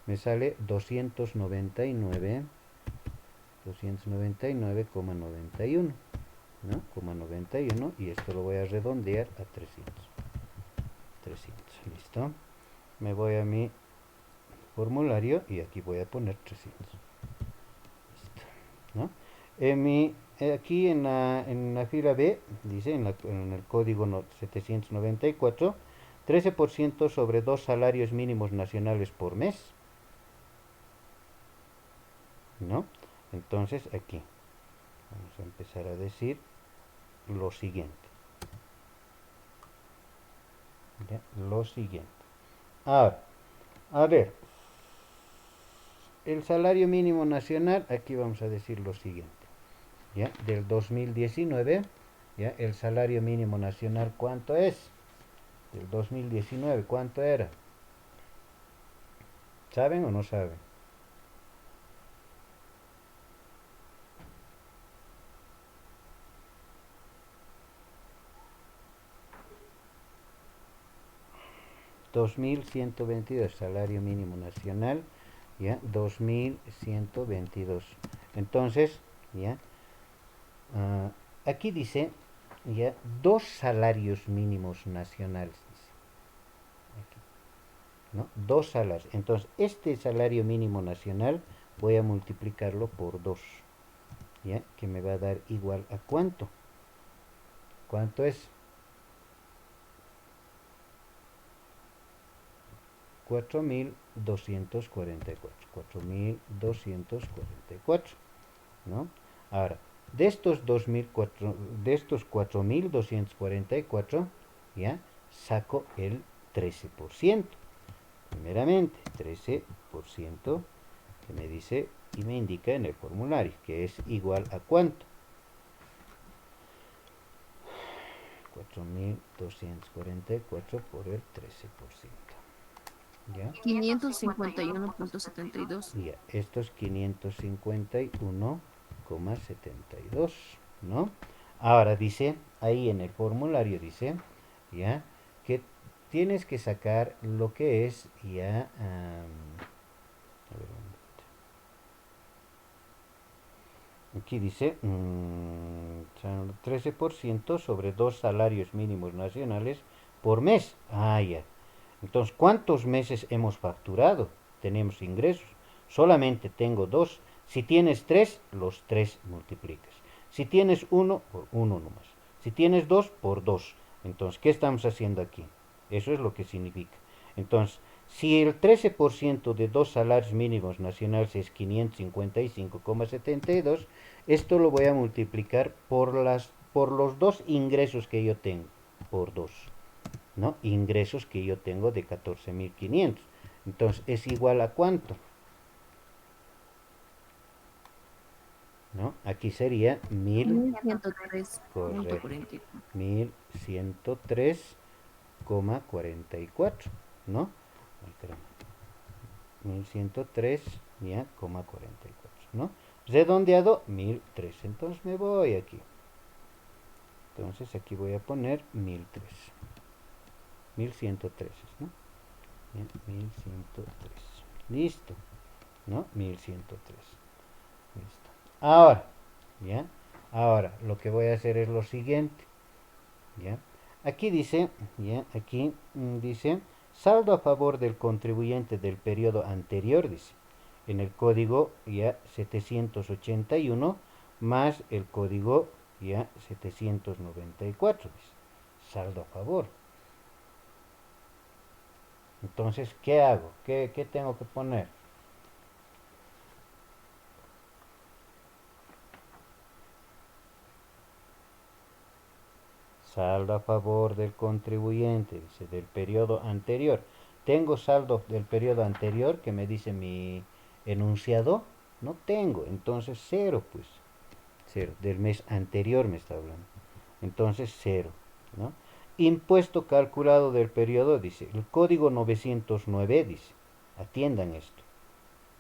me sale 299,91, ¿no? 91, y esto lo voy a redondear a 300, listo. Me voy a mi formulario y aquí voy a poner 300, listo, ¿no? Aquí en la fila B, dice en el código 794, 13% sobre 2 salarios mínimos nacionales por mes, ¿no? Entonces aquí vamos a empezar a decir lo siguiente, ¿ya? Lo siguiente. Ahora, a ver, el salario mínimo nacional, aquí vamos a decir lo siguiente, ¿ya? Del 2019, ¿ya? El salario mínimo nacional, ¿cuánto es? Del 2019, ¿cuánto era? ¿Saben o no saben? $2,122, salario mínimo nacional, ¿ya? 2,122. Entonces, ¿ya? Aquí dice, ¿ya? Dos salarios mínimos nacionales, dice. Aquí, ¿no? Dos salarios. Entonces, este salario mínimo nacional voy a multiplicarlo por 2, ¿ya? Que me va a dar igual a ¿cuánto? ¿Cuánto es? 4,244. 4,244, ¿no? Ahora, de estos 4,244, ¿ya? Saco el 13%. Primeramente, 13% que me dice y me indica en el formulario, que es igual a ¿cuánto? 4,244 por el 13%. ¿Ya? 551,72. Ya, esto es 551,72, ¿no? Ahora dice, ahí en el formulario dice, ya, que tienes que sacar lo que es, ya, a ver, aquí dice 13% sobre 2 salarios mínimos nacionales por mes. Ah, ya. Entonces, ¿cuántos meses hemos facturado? Tenemos ingresos. Solamente tengo 2. Si tienes 3, los 3 multiplicas. Si tienes 1, por 1 nomás. Si tienes 2, por 2. Entonces, ¿qué estamos haciendo aquí? Eso es lo que significa. Entonces, si el 13% de 2 salarios mínimos nacionales es 555,72, esto lo voy a multiplicar por los 2 ingresos que yo tengo, por 2, ¿no? Ingresos que yo tengo de 14,500. Entonces, ¿es igual a cuánto? ¿No? Aquí sería 1.103,44. 1103,44, ¿no? Ay, caramba. 1103, ya, 44, ¿no? Redondeado, 1003. Entonces me voy aquí. Entonces aquí voy a poner 1003. 1103, ¿no? Bien, 1103. Listo, ¿no? 1103. Listo. Ahora, ¿ya? Ahora, lo que voy a hacer es lo siguiente, ¿ya? Aquí dice, ¿ya? Aquí dice, saldo a favor del contribuyente del periodo anterior, dice, en el código ya 781 más el código ya 794, dice, saldo a favor. Entonces, ¿qué hago? ¿Qué tengo que poner? Saldo a favor del contribuyente, dice, del periodo anterior. ¿Tengo saldo del periodo anterior que me dice mi enunciado? No tengo, entonces cero, pues. 0. Del mes anterior me está hablando. Entonces 0, ¿no? Impuesto calculado del periodo, dice, el código 909, dice, atiendan esto,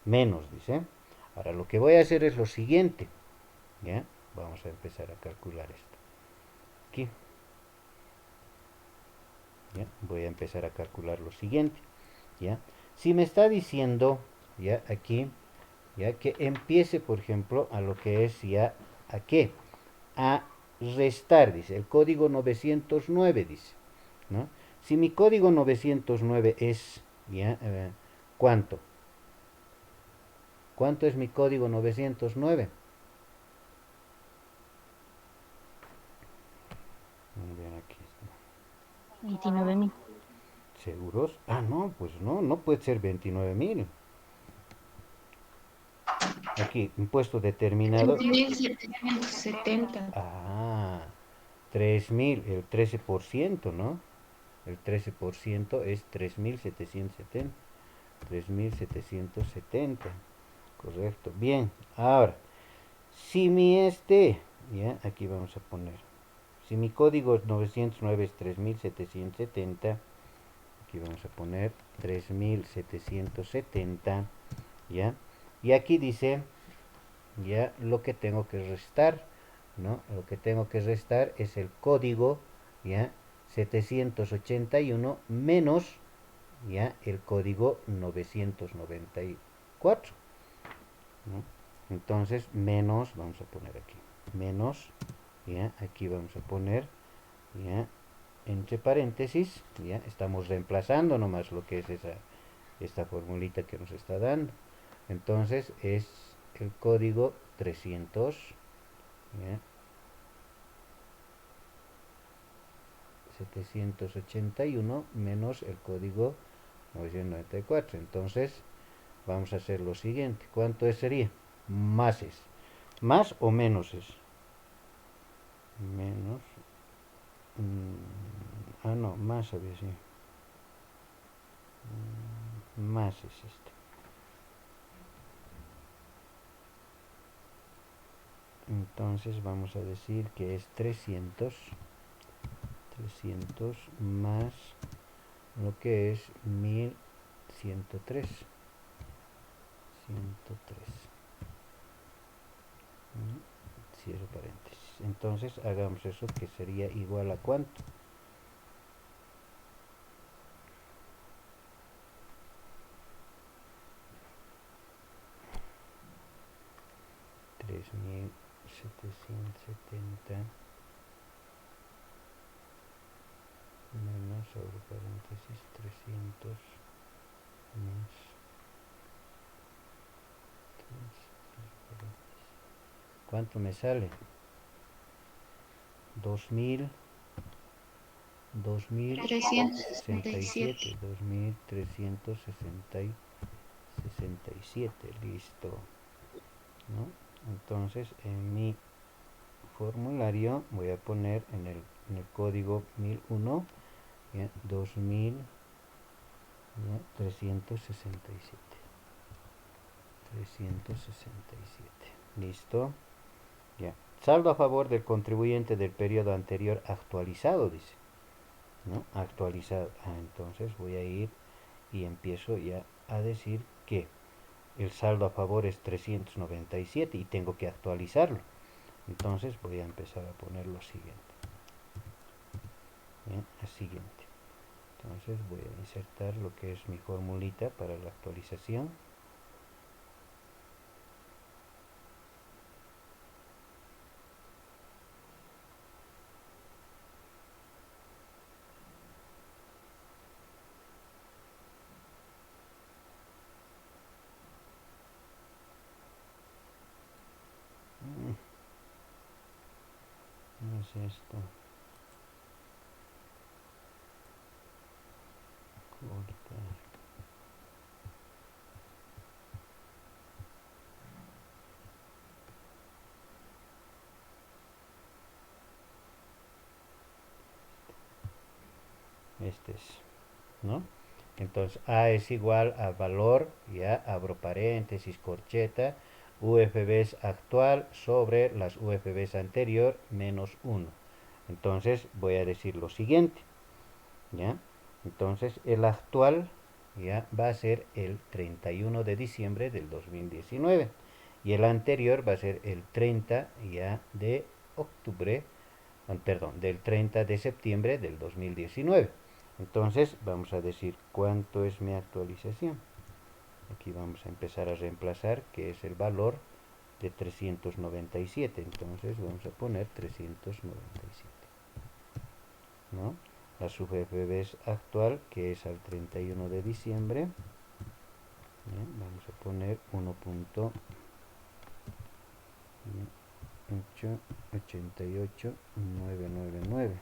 menos, dice. Ahora lo que voy a hacer es lo siguiente, ¿ya? Vamos a empezar a calcular esto. Aquí, ¿ya? Voy a empezar a calcular lo siguiente, ¿ya? Si me está diciendo, ya, aquí, ya, que empiece, por ejemplo, a lo que es ya, ¿a qué? A restar, dice, el código 909, dice, ¿no? Si mi código 909 es, ya, ¿cuánto? ¿Cuánto es mi código 909? Vean aquí. 29.000. ¿Seguros? Ah, no, pues no, no puede ser 29.000. Aquí, impuesto determinado. 3.770. Ah, 3.000, el 13%, ¿no? El 13% es 3.770. 3.770. Correcto. Bien, ahora, si mi ya, aquí vamos a poner. Si mi código 909 es 3.770, aquí vamos a poner 3.770, ¿ya? Y aquí dice, ya, lo que tengo que restar, ¿no? Lo que tengo que restar es el código, ¿ya? 781 menos, ¿ya? El código 994, ¿no? Entonces, menos, vamos a poner aquí, menos, ¿ya? Aquí vamos a poner, ¿ya? Entre paréntesis, ¿ya? Estamos reemplazando nomás lo que es esta formulita que nos está dando. Entonces, es el código 300, ¿ya? 781 menos el código 994. Entonces, vamos a hacer lo siguiente. ¿Cuánto sería? Más es. ¿Más o menos es? Menos. No, más había sí. Más es este. Entonces vamos a decir que es 300 más lo que es 1103. 103. Cierro paréntesis. Entonces hagamos eso, que sería igual a ¿cuánto? 3.770 menos, sobre paréntesis, 300 más 3, ¿cuánto me sale? 2000, 367. 2367, listo, ¿no? Entonces en mi formulario voy a poner en el código 1001, ¿ya? 2000, ¿ya? 367, 367, listo, ya. Saldo a favor del contribuyente del periodo anterior actualizado, dice, ¿no? Actualizado. Entonces voy a ir y empiezo ya a decir que el saldo a favor es 397 y tengo que actualizarlo. Entonces voy a empezar a poner lo siguiente. Bien, el siguiente. Entonces voy a insertar lo que es mi formulita para la actualización. No es esto. Cortar. Este es, ¿no? Entonces A es igual a valor, ya abro paréntesis, corcheta, UFBs actual sobre las UFBs anterior menos 1. Entonces voy a decir lo siguiente, ¿ya? Entonces el actual ya va a ser el 31 de diciembre del 2019 y el anterior va a ser el 30 ya de octubre, perdón, del 30 de septiembre del 2019. Entonces vamos a decir cuánto es mi actualización. Aquí vamos a empezar a reemplazar, que es el valor de 397. Entonces vamos a poner 397, ¿no? La UFBs actual, que es al 31 de diciembre. Vamos a poner 1.88999,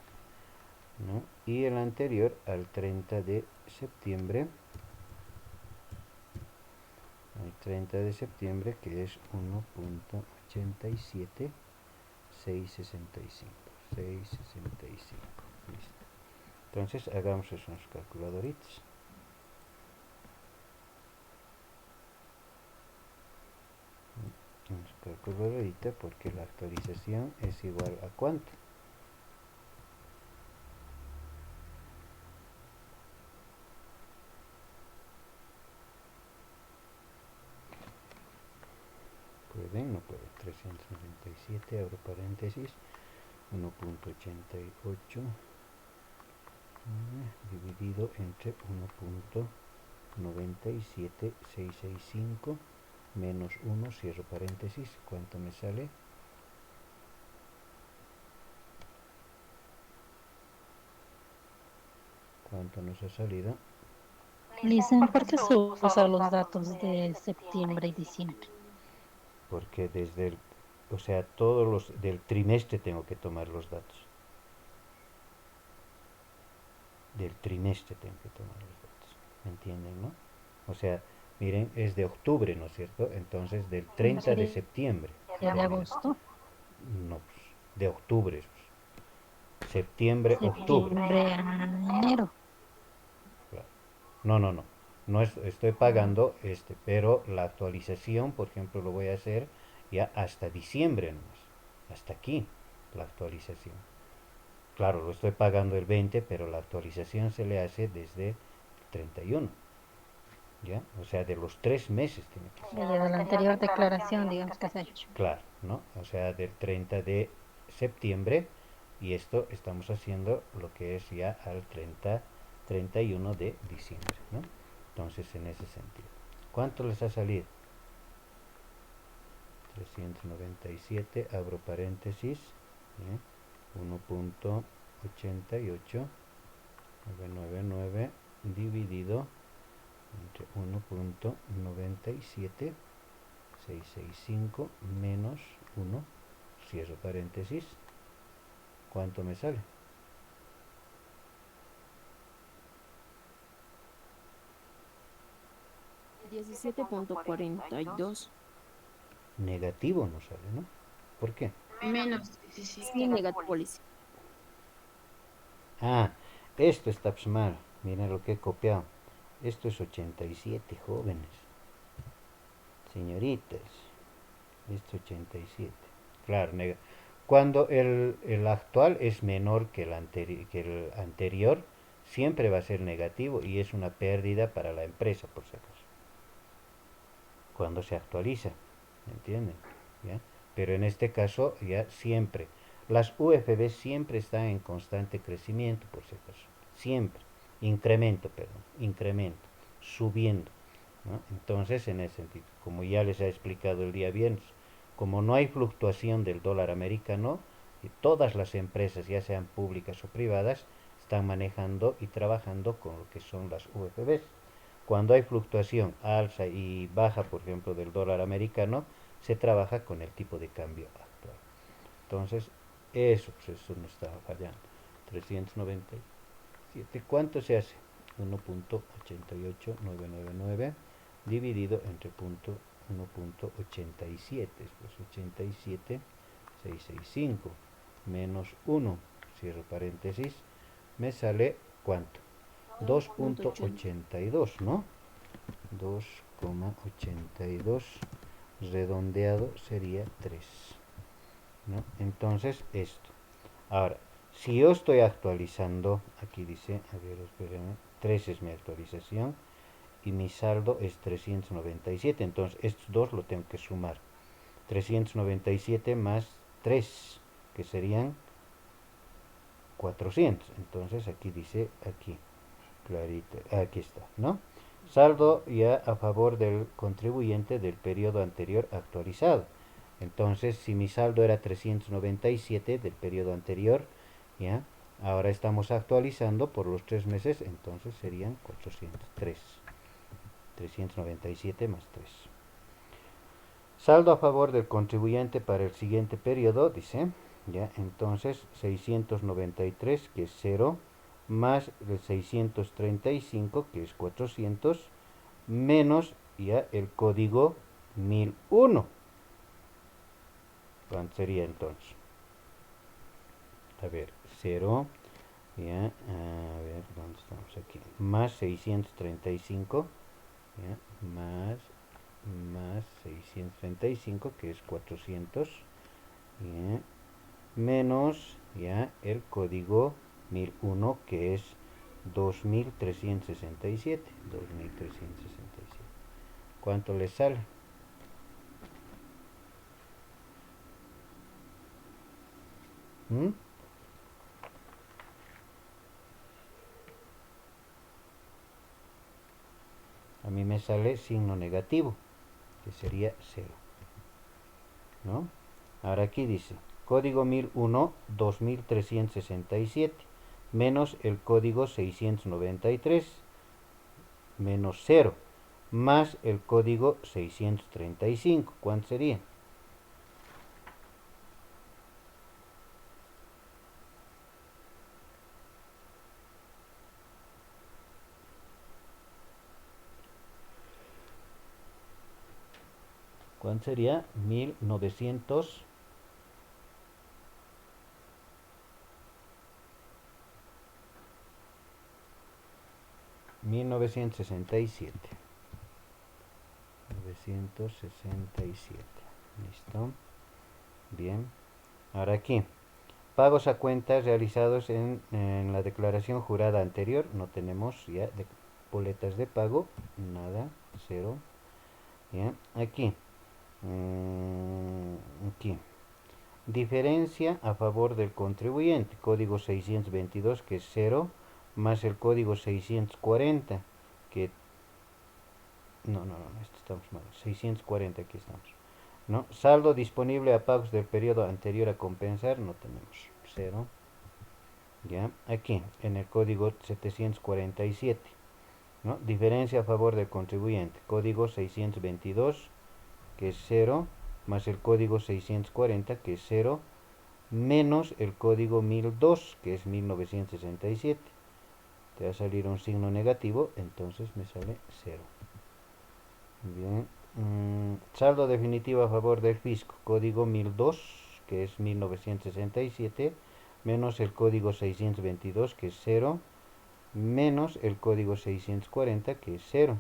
¿no? Y el anterior al 30 de septiembre, que es 1.87665. Listo. Entonces hagamos eso en los calculadoritos. Vamos a calcular ahorita porque la actualización es igual a cuánto. ¿Pueden? No pueden. 397, abro paréntesis, 1.88 dividido entre 1.97665 menos 1, cierro paréntesis. ¿Cuánto me sale? ¿Cuánto nos ha salido? Dicen, ¿por qué se usan los datos de septiembre y diciembre? Porque desde el, o sea, todos los del trimestre tengo que tomar los datos. Del trimestre tengo que tomar los datos. ¿Me entienden, no? O sea, miren, es de octubre, ¿no es cierto? Entonces, del ¿No 30 de sería septiembre. de agosto? No, pues, de octubre. Septiembre, octubre. Septiembre a enero. Claro. No, no, no. No estoy pagando pero la actualización, por ejemplo, lo voy a hacer ya hasta diciembre nomás. Hasta aquí, la actualización. Claro, lo estoy pagando el 20, pero la actualización se le hace desde el 31. ¿Ya? O sea, de los 3 meses tiene que ser. De la anterior declaración, digamos que se ha hecho. Claro, ¿no? O sea, del 30 de septiembre y esto estamos haciendo lo que es ya al 31 de diciembre, ¿no? Entonces, en ese sentido. ¿Cuánto les ha salido? 397, abro paréntesis, 1.88999 dividido entre 1.97665 menos 1, cierro paréntesis. ¿Cuánto me sale? $17.42. Negativo no sale, ¿no? ¿Por qué? Menos Sí, 17. negativo, Alicia. Ah, esto está pues mal. Miren lo que he copiado. Esto es 87, jóvenes. Señoritas. Esto es 87. Claro, cuando el actual es menor que que el anterior, siempre va a ser negativo y es una pérdida para la empresa, por si acaso. Cuando se actualiza, ¿me entienden? ¿Ya? Pero en este caso ya siempre, las UFB siempre están en constante crecimiento, por si acaso, siempre, incremento, subiendo, ¿no? Entonces, en ese sentido, como ya les he explicado el día viernes, como no hay fluctuación del dólar americano, y todas las empresas, ya sean públicas o privadas, están manejando y trabajando con lo que son las UFBs. Cuando hay fluctuación alza y baja, por ejemplo, del dólar americano, se trabaja con el tipo de cambio actual. Entonces, eso no está fallando. 397. ¿Cuánto se hace? 1.88999 dividido entre 1.87. Pues 87,665 menos 1. Cierro paréntesis. Me sale ¿cuánto? 2.80. 2.82, ¿no? 2,82 redondeado sería 3, ¿no? Entonces esto. Ahora, si yo estoy actualizando, aquí dice, a ver, espérenme, 3 es mi actualización y mi saldo es 397, entonces estos dos lo tengo que sumar. 397 más 3, que serían 400. Entonces aquí dice, aquí, clarito, aquí está, ¿no? Saldo ya a favor del contribuyente del periodo anterior actualizado. Entonces, si mi saldo era 397 del periodo anterior, ya, ahora estamos actualizando por los 3 meses, entonces serían 403. 397 más 3. Saldo a favor del contribuyente para el siguiente periodo, dice, ya, entonces 693, que es 0, más el 635, que es 400, menos ya el código 1001. ¿Cuánto sería entonces? A ver, 0, ya, a ver, ¿dónde estamos aquí? Más 635, ya, más 635, que es 400, ya, menos ya el código 1001, que es 2367. 2367. ¿Cuánto le sale? ¿Mm? A mí me sale signo negativo, que sería 0, ¿no? Ahora aquí dice, código 1001, 2367, menos el código 693, menos 0, más el código 635. ¿Cuánto sería? ¿Cuánto sería? 1900. 1967. 967. Listo. Bien. Ahora aquí. Pagos a cuentas realizados en la declaración jurada anterior. No tenemos ya de boletas de pago. Nada. Cero. Bien. Aquí. Aquí. Diferencia a favor del contribuyente. Código 622, que es 0, más el código 640, que... No, esto estamos mal. 640, aquí estamos. ¿No? Saldo disponible a pagos del periodo anterior a compensar, no tenemos. 0. ¿Ya? Aquí, en el código 747. ¿No? Diferencia a favor del contribuyente. Código 622, que es 0, más el código 640, que es 0, menos el código 1002, que es 1967. Te va a salir un signo negativo, entonces me sale 0. Bien. Saldo definitivo a favor del fisco. Código 1002, que es 1967, menos el código 622, que es 0, menos el código 640, que es 0.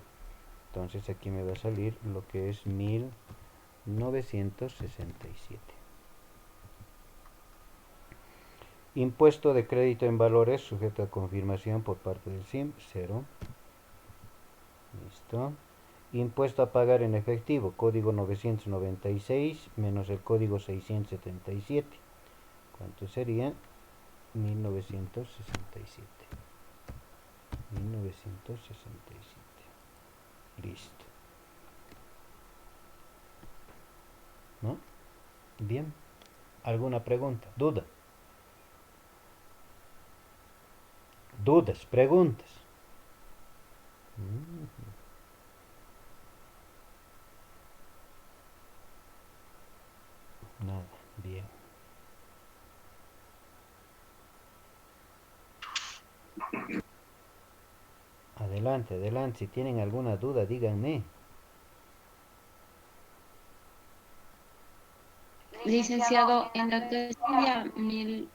Entonces aquí me va a salir lo que es 1967. Impuesto de crédito en valores sujeto a confirmación por parte del SIM, 0. Listo. Impuesto a pagar en efectivo, código 996 menos el código 677. ¿Cuánto sería? 1967. 1967. Listo. ¿No? Bien. ¿Alguna pregunta? ¿Duda? ¿Dudas? ¿Preguntas? Nada. Bien. Adelante, adelante. Si tienen alguna duda, díganme. Licenciado, en la casilla el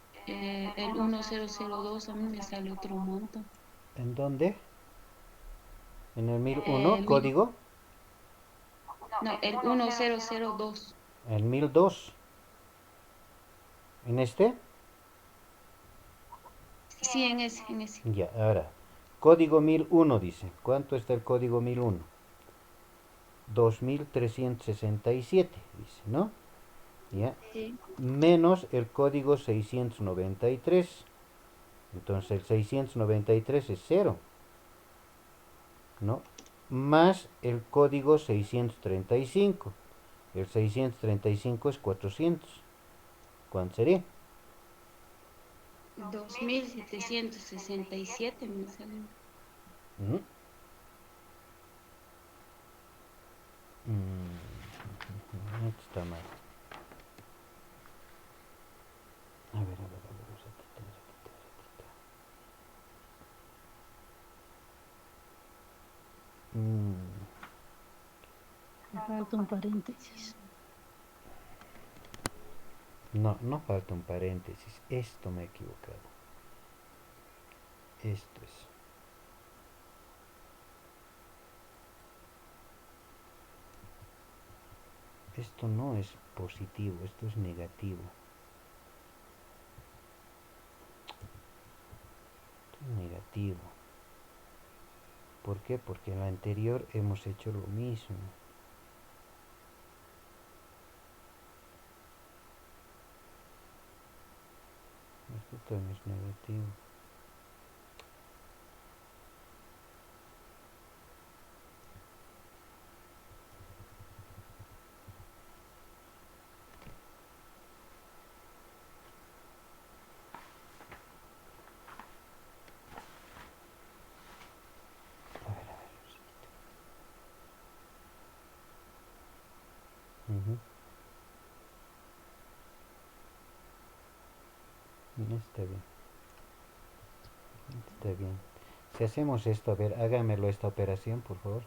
1002 a mí me sale otro monto. ¿En dónde? En el 1001, Eh, mil, código. No, el 1002. El 1002. ¿En este? Sí, en ese, en ese. Ya, ahora. Código 1001 dice. ¿Cuánto está el código 1001? 2367, dice, ¿no? Ya. Sí. Menos el código 693. Entonces el 693 es cero, ¿no? Más el código 635. El 635 es 400. ¿Cuánto sería? 2767 me salió. ¿Mm? Esto está mal. A ver, a ver, a ver. Ratita, ratita, ratita. Falta un paréntesis. No, no falta un paréntesis. Esto me he equivocado. Esto es. Esto no es positivo, esto es negativo. Esto es negativo. ¿Por qué? Porque en la anterior hemos hecho lo mismo. Esto también es negativo. A ver, a ver. Ujú. Está bien. Está bien. Si hacemos esto, a ver, hágamelo esta operación, por favor.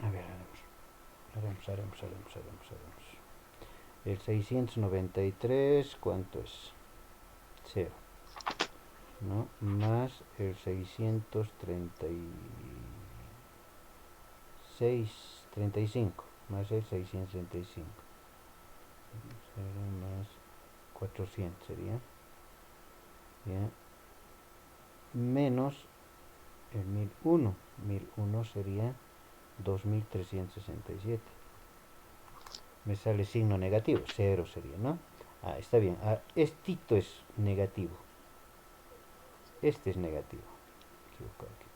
A ver, haremos. El 693, ¿cuánto es? Cero, ¿no? Más el 635, más el 635. Cero más 400 sería, ¿ya? Menos el 1001. 1001 sería 2367. Me sale signo negativo, cero sería, ¿no? Ah, está bien. Ah, estito es negativo. Este es negativo. Equivocado aquí.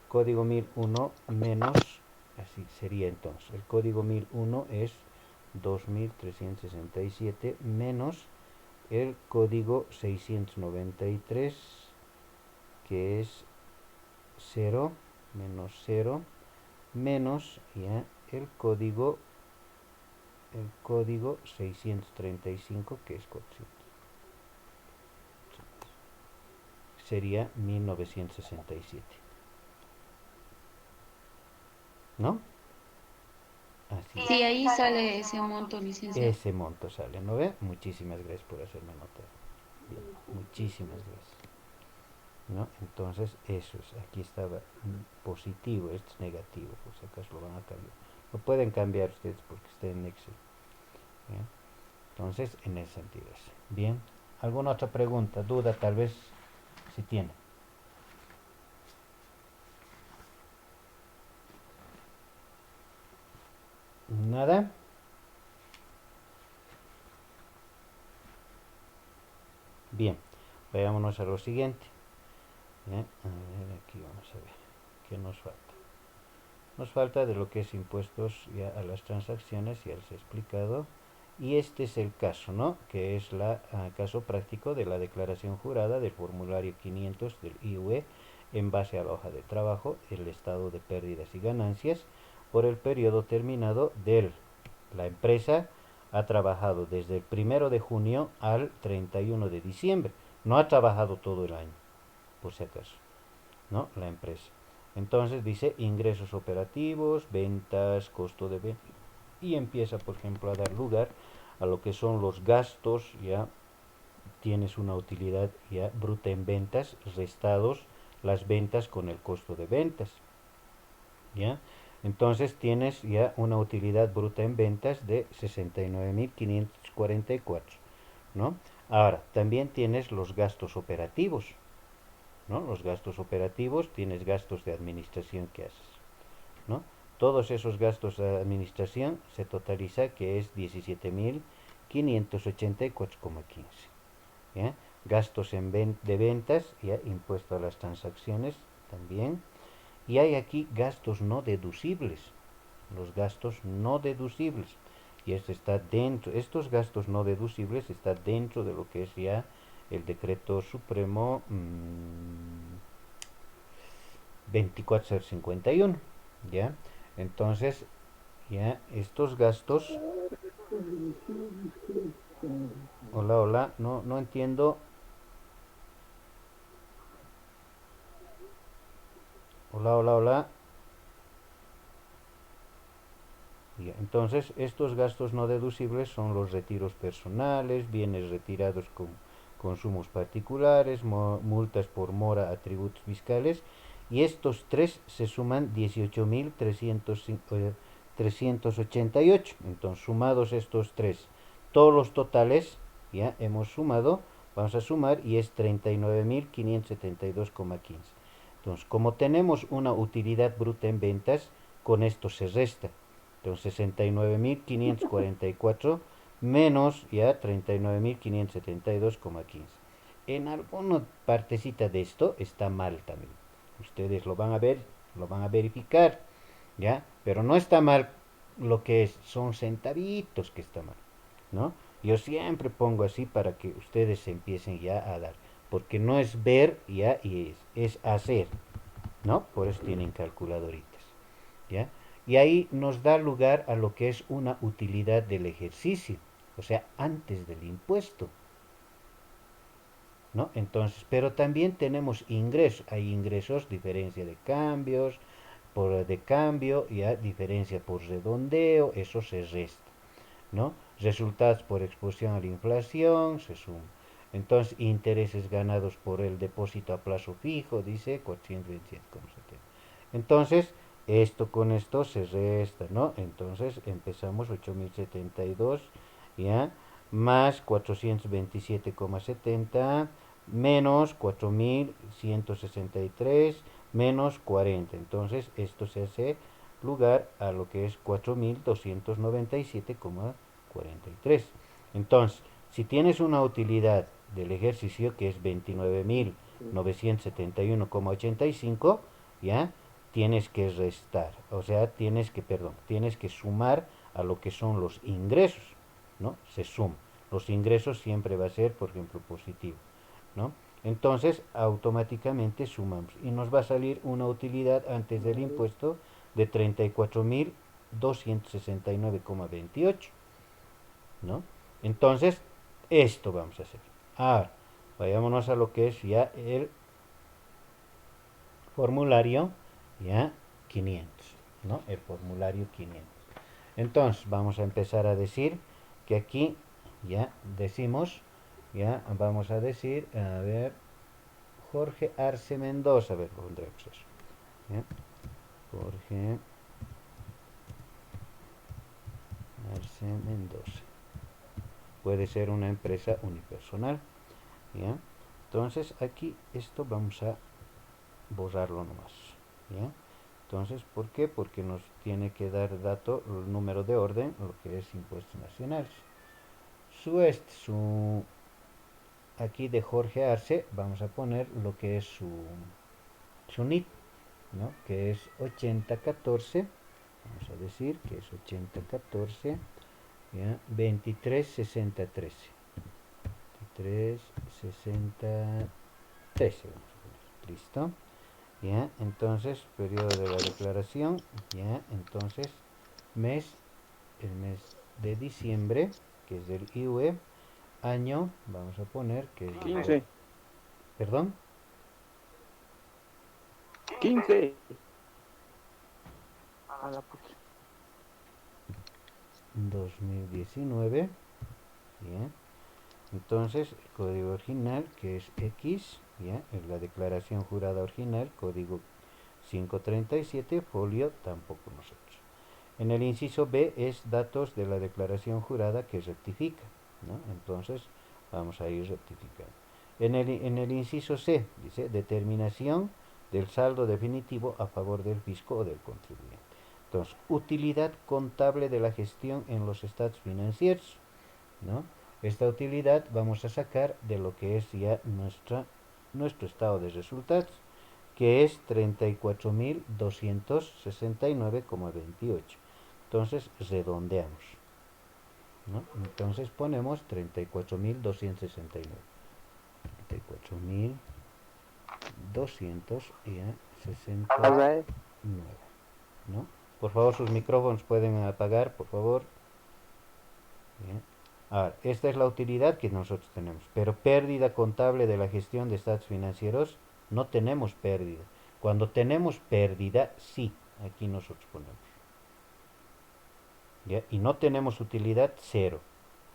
Código 1001 menos, así sería entonces. El código 1001 es 2367 menos el código 693, que es cero menos cero menos ya el código 635, que es 400. Sería 1967, ¿no? Así Sí, es. ahí sale ese monto, licenciado. Ese monto sale, ¿no ve? Muchísimas gracias por hacerme notar. Bien, muchísimas gracias. ¿No? Entonces, eso es. Aquí estaba positivo, esto es negativo, por si acaso lo van a cambiar. Lo pueden cambiar ustedes porque está en Excel. ¿Ya? Entonces, en ese sentido es. Bien. ¿Alguna otra pregunta, duda, tal vez, si tiene? ¿Nada? Bien. Vayámonos a lo siguiente. ¿Ya? A ver, aquí vamos a ver. ¿Qué nos falta? Nos falta de lo que es impuestos ya a las transacciones, ya les he explicado. Y este es el caso, ¿no? Que es el caso práctico de la declaración jurada del formulario 500 del IUE en base a la hoja de trabajo, el estado de pérdidas y ganancias por el periodo terminado del. La empresa ha trabajado desde el 1 de junio al 31 de diciembre. No ha trabajado todo el año, por si acaso, ¿no? La empresa. Entonces dice ingresos operativos, ventas, costo de venta. Y empieza, por ejemplo, a dar lugar a lo que son los gastos. Ya tienes una utilidad ya bruta en ventas, restados las ventas con el costo de ventas. ¿Ya? Entonces tienes ya una utilidad bruta en ventas de 69.544, ¿no? Ahora, también tienes los gastos operativos, ¿no? Los gastos operativos, tienes gastos de administración que haces, ¿no? Todos esos gastos de administración se totaliza que es 17.584,15. ¿Ya? Gastos de ventas, ya impuesto a las transacciones también. Y hay aquí gastos no deducibles, los gastos no deducibles. Y esto está dentro, estos gastos no deducibles está dentro de lo que es ya el decreto supremo 24051, ¿ya? Entonces, ya estos gastos, hola, hola, no entiendo, hola, hola, hola. Ya, entonces, estos gastos no deducibles son los retiros personales, bienes retirados con consumos particulares, multas por mora a tributos fiscales, y estos tres se suman 18.388. Entonces, sumados estos tres, todos los totales, ya hemos sumado, vamos a sumar y es 39.572,15. Entonces, como tenemos una utilidad bruta en ventas, con esto se resta. Entonces 69.544 menos ya 39.572,15. En alguna partecita de esto está mal también. Ustedes lo van a ver, lo van a verificar, ¿ya? Pero no está mal lo que es, son centavitos que está mal, ¿no? Yo siempre pongo así para que ustedes se empiecen ya a dar, porque no es ver ya y es hacer, ¿no? Por eso tienen calculadoritas, ¿ya? Y ahí nos da lugar a lo que es una utilidad del ejercicio, o sea, antes del impuesto, ¿no? Entonces, pero también tenemos ingresos, hay ingresos, diferencia de cambios, por de cambio, ya diferencia por redondeo, eso se resta, ¿no? Resultados por exposición a la inflación, se suma. Entonces, intereses ganados por el depósito a plazo fijo, dice 427,70. Entonces, esto con esto se resta, ¿no? Entonces, empezamos 8.072, ¿ya? Más 427,70, menos 4.163, menos 40. Entonces, esto se hace lugar a lo que es 4.297,43. Entonces, si tienes una utilidad del ejercicio que es 29.971,85, ¿ya? Tienes que restar, o sea, tienes que sumar a lo que son los ingresos, ¿no? Se suma. Los ingresos siempre va a ser, por ejemplo, positivo, ¿no? Entonces, automáticamente sumamos y nos va a salir una utilidad antes del impuesto de 34.269,28, ¿no? Entonces, esto vamos a hacer. Ahora, vayámonos a lo que es ya el formulario, ya 500, ¿no? El formulario 500. Entonces, vamos a empezar a decir que aquí ya decimos, ya vamos a decir, a ver, Jorge Arce Mendoza, a ver, pondremos eso, ¿ya? Jorge Arce Mendoza. Puede ser una empresa unipersonal, ¿ya? Entonces, aquí esto vamos a borrarlo nomás, ¿ya? Entonces, ¿por qué? Porque nos tiene que dar dato, el número de orden, lo que es impuestos nacionales. Su aquí de Jorge Arce, vamos a poner lo que es su NIT, ¿no? Que es 8014, vamos a decir que es 8014, ¿ya? 236013. 236013, vamos a poner. Listo. ¿Ya? Entonces, periodo de la declaración, ¿ya? Entonces, el mes de diciembre, que es del IUE, año, vamos a poner que es 15, perdón, 15. A la pucha. 2019, ¿ya? Entonces, el código original, que es X, ¿ya? Es la declaración jurada original, código 537, folio tampoco nosotros. En el inciso B es datos de la declaración jurada que rectifica, ¿no? Entonces vamos a ir rectificando. En el inciso C dice determinación del saldo definitivo a favor del fisco o del contribuyente. Entonces, utilidad contable de la gestión en los estados financieros, ¿no? Esta utilidad vamos a sacar de lo que es ya nuestro estado de resultados, que es 34.269,28. Entonces redondeamos, ¿no? Entonces ponemos 34.269. 34.269, ¿no? Por favor, sus micrófonos pueden apagar, por favor. Bien. Ahora, esta es la utilidad que nosotros tenemos, pero pérdida contable de la gestión de estados financieros, no tenemos pérdida. Cuando tenemos pérdida, sí, aquí nosotros ponemos. ¿Ya? Y no tenemos utilidad, cero.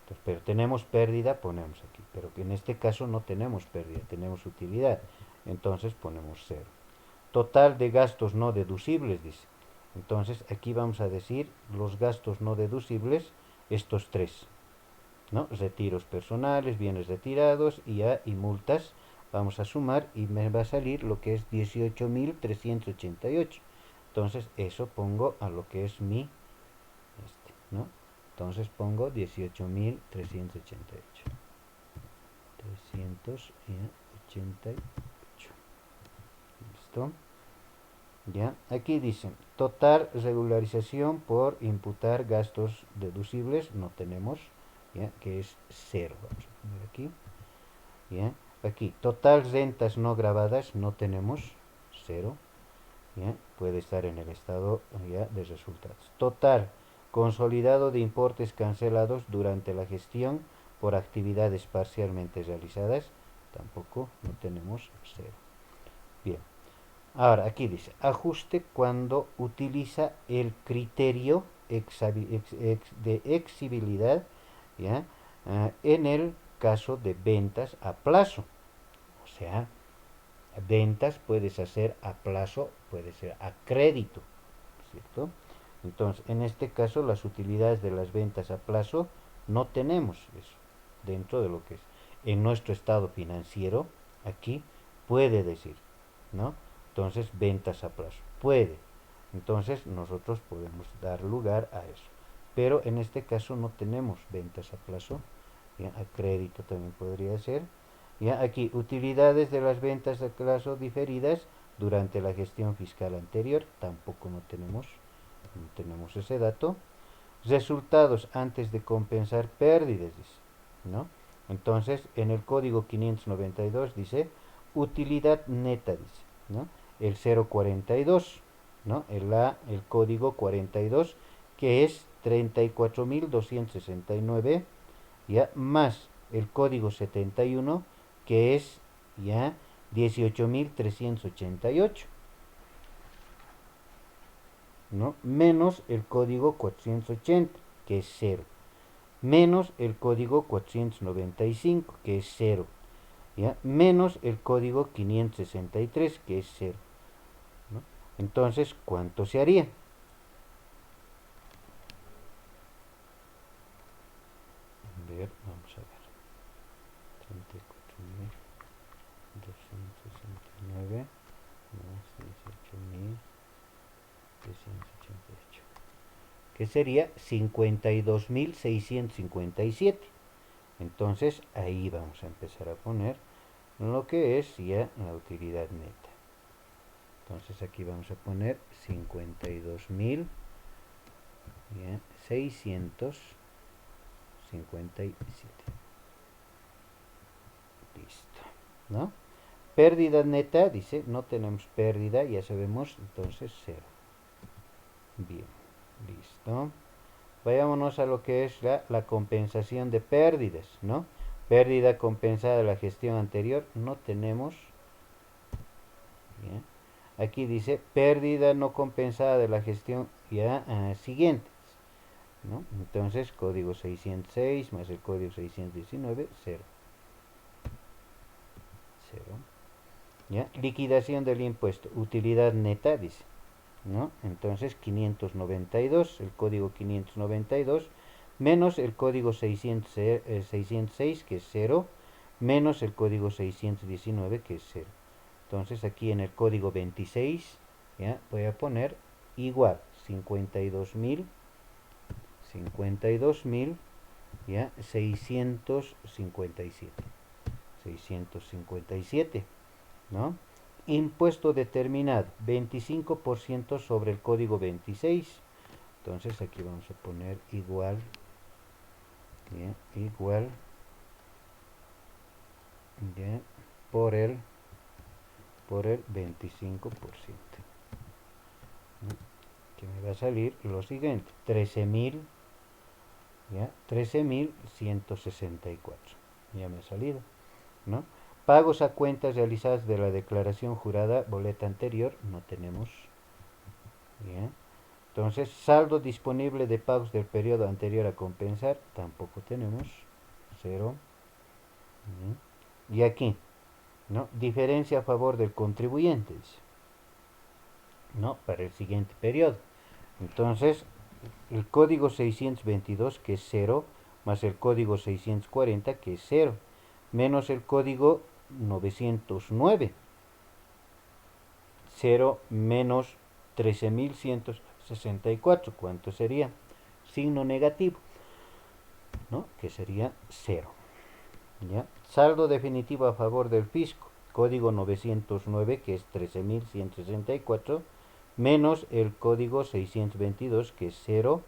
Entonces, pero tenemos pérdida, ponemos aquí. Pero en este caso no tenemos pérdida, tenemos utilidad. Entonces ponemos cero. Total de gastos no deducibles, dice. Entonces aquí vamos a decir los gastos no deducibles, estos tres, ¿no? Retiros personales, bienes retirados y multas. Vamos a sumar y me va a salir lo que es 18.388. Entonces eso pongo a lo que es mi, ¿no? Entonces pongo 18.388. 388. ¿Listo? ¿Ya? Aquí dicen, total regularización por imputar gastos deducibles, no tenemos, ¿ya? Que es cero. Vamos a poner aquí. ¿Ya? Aquí, total rentas no grabadas, no tenemos, cero. ¿Ya? Puede estar en el estado ya de resultados. Total consolidado de importes cancelados durante la gestión por actividades parcialmente realizadas, tampoco, no tenemos, cero. Bien. Ahora, aquí dice, ajuste cuando utiliza el criterio de exigibilidad, ¿ya? En el caso de ventas a plazo. O sea, ventas puedes hacer a plazo, puede ser a crédito, ¿cierto? Entonces, en este caso, las utilidades de las ventas a plazo no tenemos eso dentro de lo que es. En nuestro estado financiero, aquí puede decir, ¿no? Entonces, ventas a plazo, puede. Entonces, nosotros podemos dar lugar a eso. Pero en este caso no tenemos ventas a plazo, ¿ya? A crédito también podría ser. ¿Ya? Aquí, utilidades de las ventas a plazo diferidas durante la gestión fiscal anterior, tampoco no tenemos ese dato. Resultados antes de compensar pérdidas, dice, ¿no? Entonces, en el código 592 dice utilidad neta, dice, ¿no? El 042, ¿no? El código 42, que es 34.269, ya, más el código 71, que es ya 18.388, ¿no? Menos el código 480, que es cero, menos el código 495, que es cero, ¿ya? Menos el código 563, que es cero, ¿no? Entonces, ¿cuánto se haría? A ver, vamos a ver. 34.269 más 18.388, que sería 52.657. Entonces ahí vamos a empezar a poner lo que es ya la utilidad neta. Entonces aquí vamos a poner 52.657. Listo, ¿no? Pérdida neta, dice, no tenemos pérdida, ya sabemos, entonces cero. Bien, listo. Vayámonos a lo que es la compensación de pérdidas, ¿no? Pérdida compensada de la gestión anterior, no tenemos. ¿Ya? Aquí dice pérdida no compensada de la gestión ya siguiente, ¿no? Entonces, código 606 más el código 619, 0. 0. ¿Ya? Liquidación del impuesto, utilidad neta, dice, ¿no? Entonces 592, el código 592, menos el código 606, que es 0, menos el código 619, que es 0. Entonces aquí en el código 26, ¿ya? Voy a poner igual 52.000, ¿ya? 657, ¿no? Impuesto determinado, 25% sobre el código 26. Entonces aquí vamos a poner igual, ¿ya? Igual, ¿ya? por el 25%, ¿no? Que me va a salir lo siguiente, 13.000, ¿ya? 13.164, ya me ha salido, ¿no? Pagos a cuentas realizadas de la declaración jurada, boleta anterior, no tenemos, ¿ya? Entonces, saldo disponible de pagos del periodo anterior a compensar, tampoco tenemos, 0, ¿ya? Y aquí, ¿no? Diferencia a favor del contribuyente, ¿no? Para el siguiente periodo. Entonces, el código 622, que es 0, más el código 640, que es 0, menos el código 909, 0 menos 13.164, ¿cuánto sería? Signo negativo, ¿no? Que sería 0. ¿Ya? Saldo definitivo a favor del fisco, código 909, que es 13.164, menos el código 622, que es 0,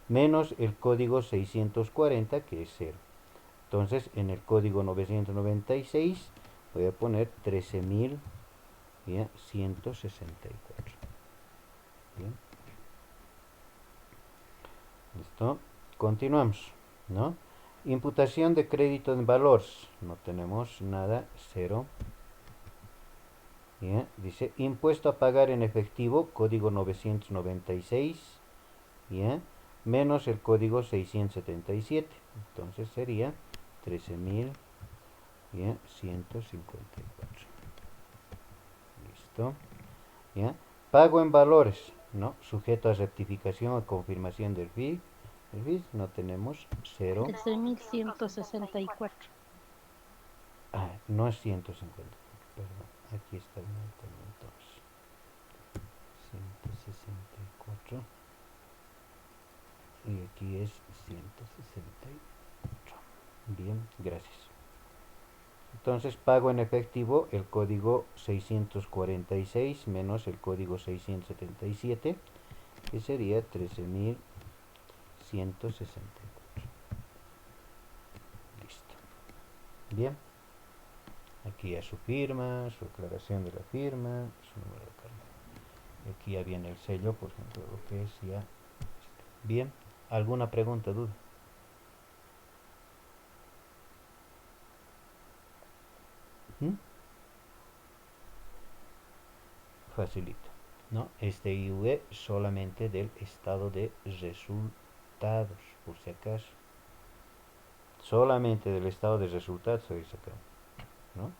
menos el código 640, que es 0. Entonces, en el código 996 voy a poner 13.164. Bien. ¿Listo? Continuamos, ¿no? Imputación de crédito en valores. No tenemos nada, 0. ¿Ya? Dice impuesto a pagar en efectivo, código 996, ¿ya? Menos el código 677. Entonces sería 13.154. ¿Listo? ¿Ya? Pago en valores, ¿no? Sujeto a rectificación o confirmación del FII. El FII no tenemos, 0. 13.164. Ah, no es 150, perdón. Aquí está el mal también, entonces. 164. Y aquí es 168. Bien, gracias. Entonces pago en efectivo el código 646 menos el código 677, que sería 13.164. Listo. Bien. Aquí ya su firma, su aclaración de la firma, su número de carnet. Aquí ya viene el sello, por ejemplo, lo que es ya. Bien. ¿Alguna pregunta, duda? ¿Mm? Facilito, ¿no? Este IUE solamente del estado de resultados, por si acaso. Solamente del estado de resultados estoy sacando, ¿no?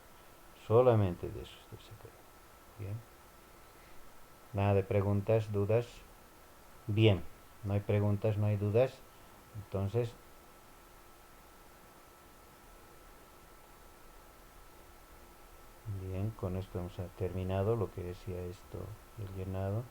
Solamente de eso estoy sacando. Bien. Nada de preguntas, dudas. Bien. No hay preguntas, no hay dudas. Entonces, bien, con esto hemos terminado lo que decía esto, el llenado.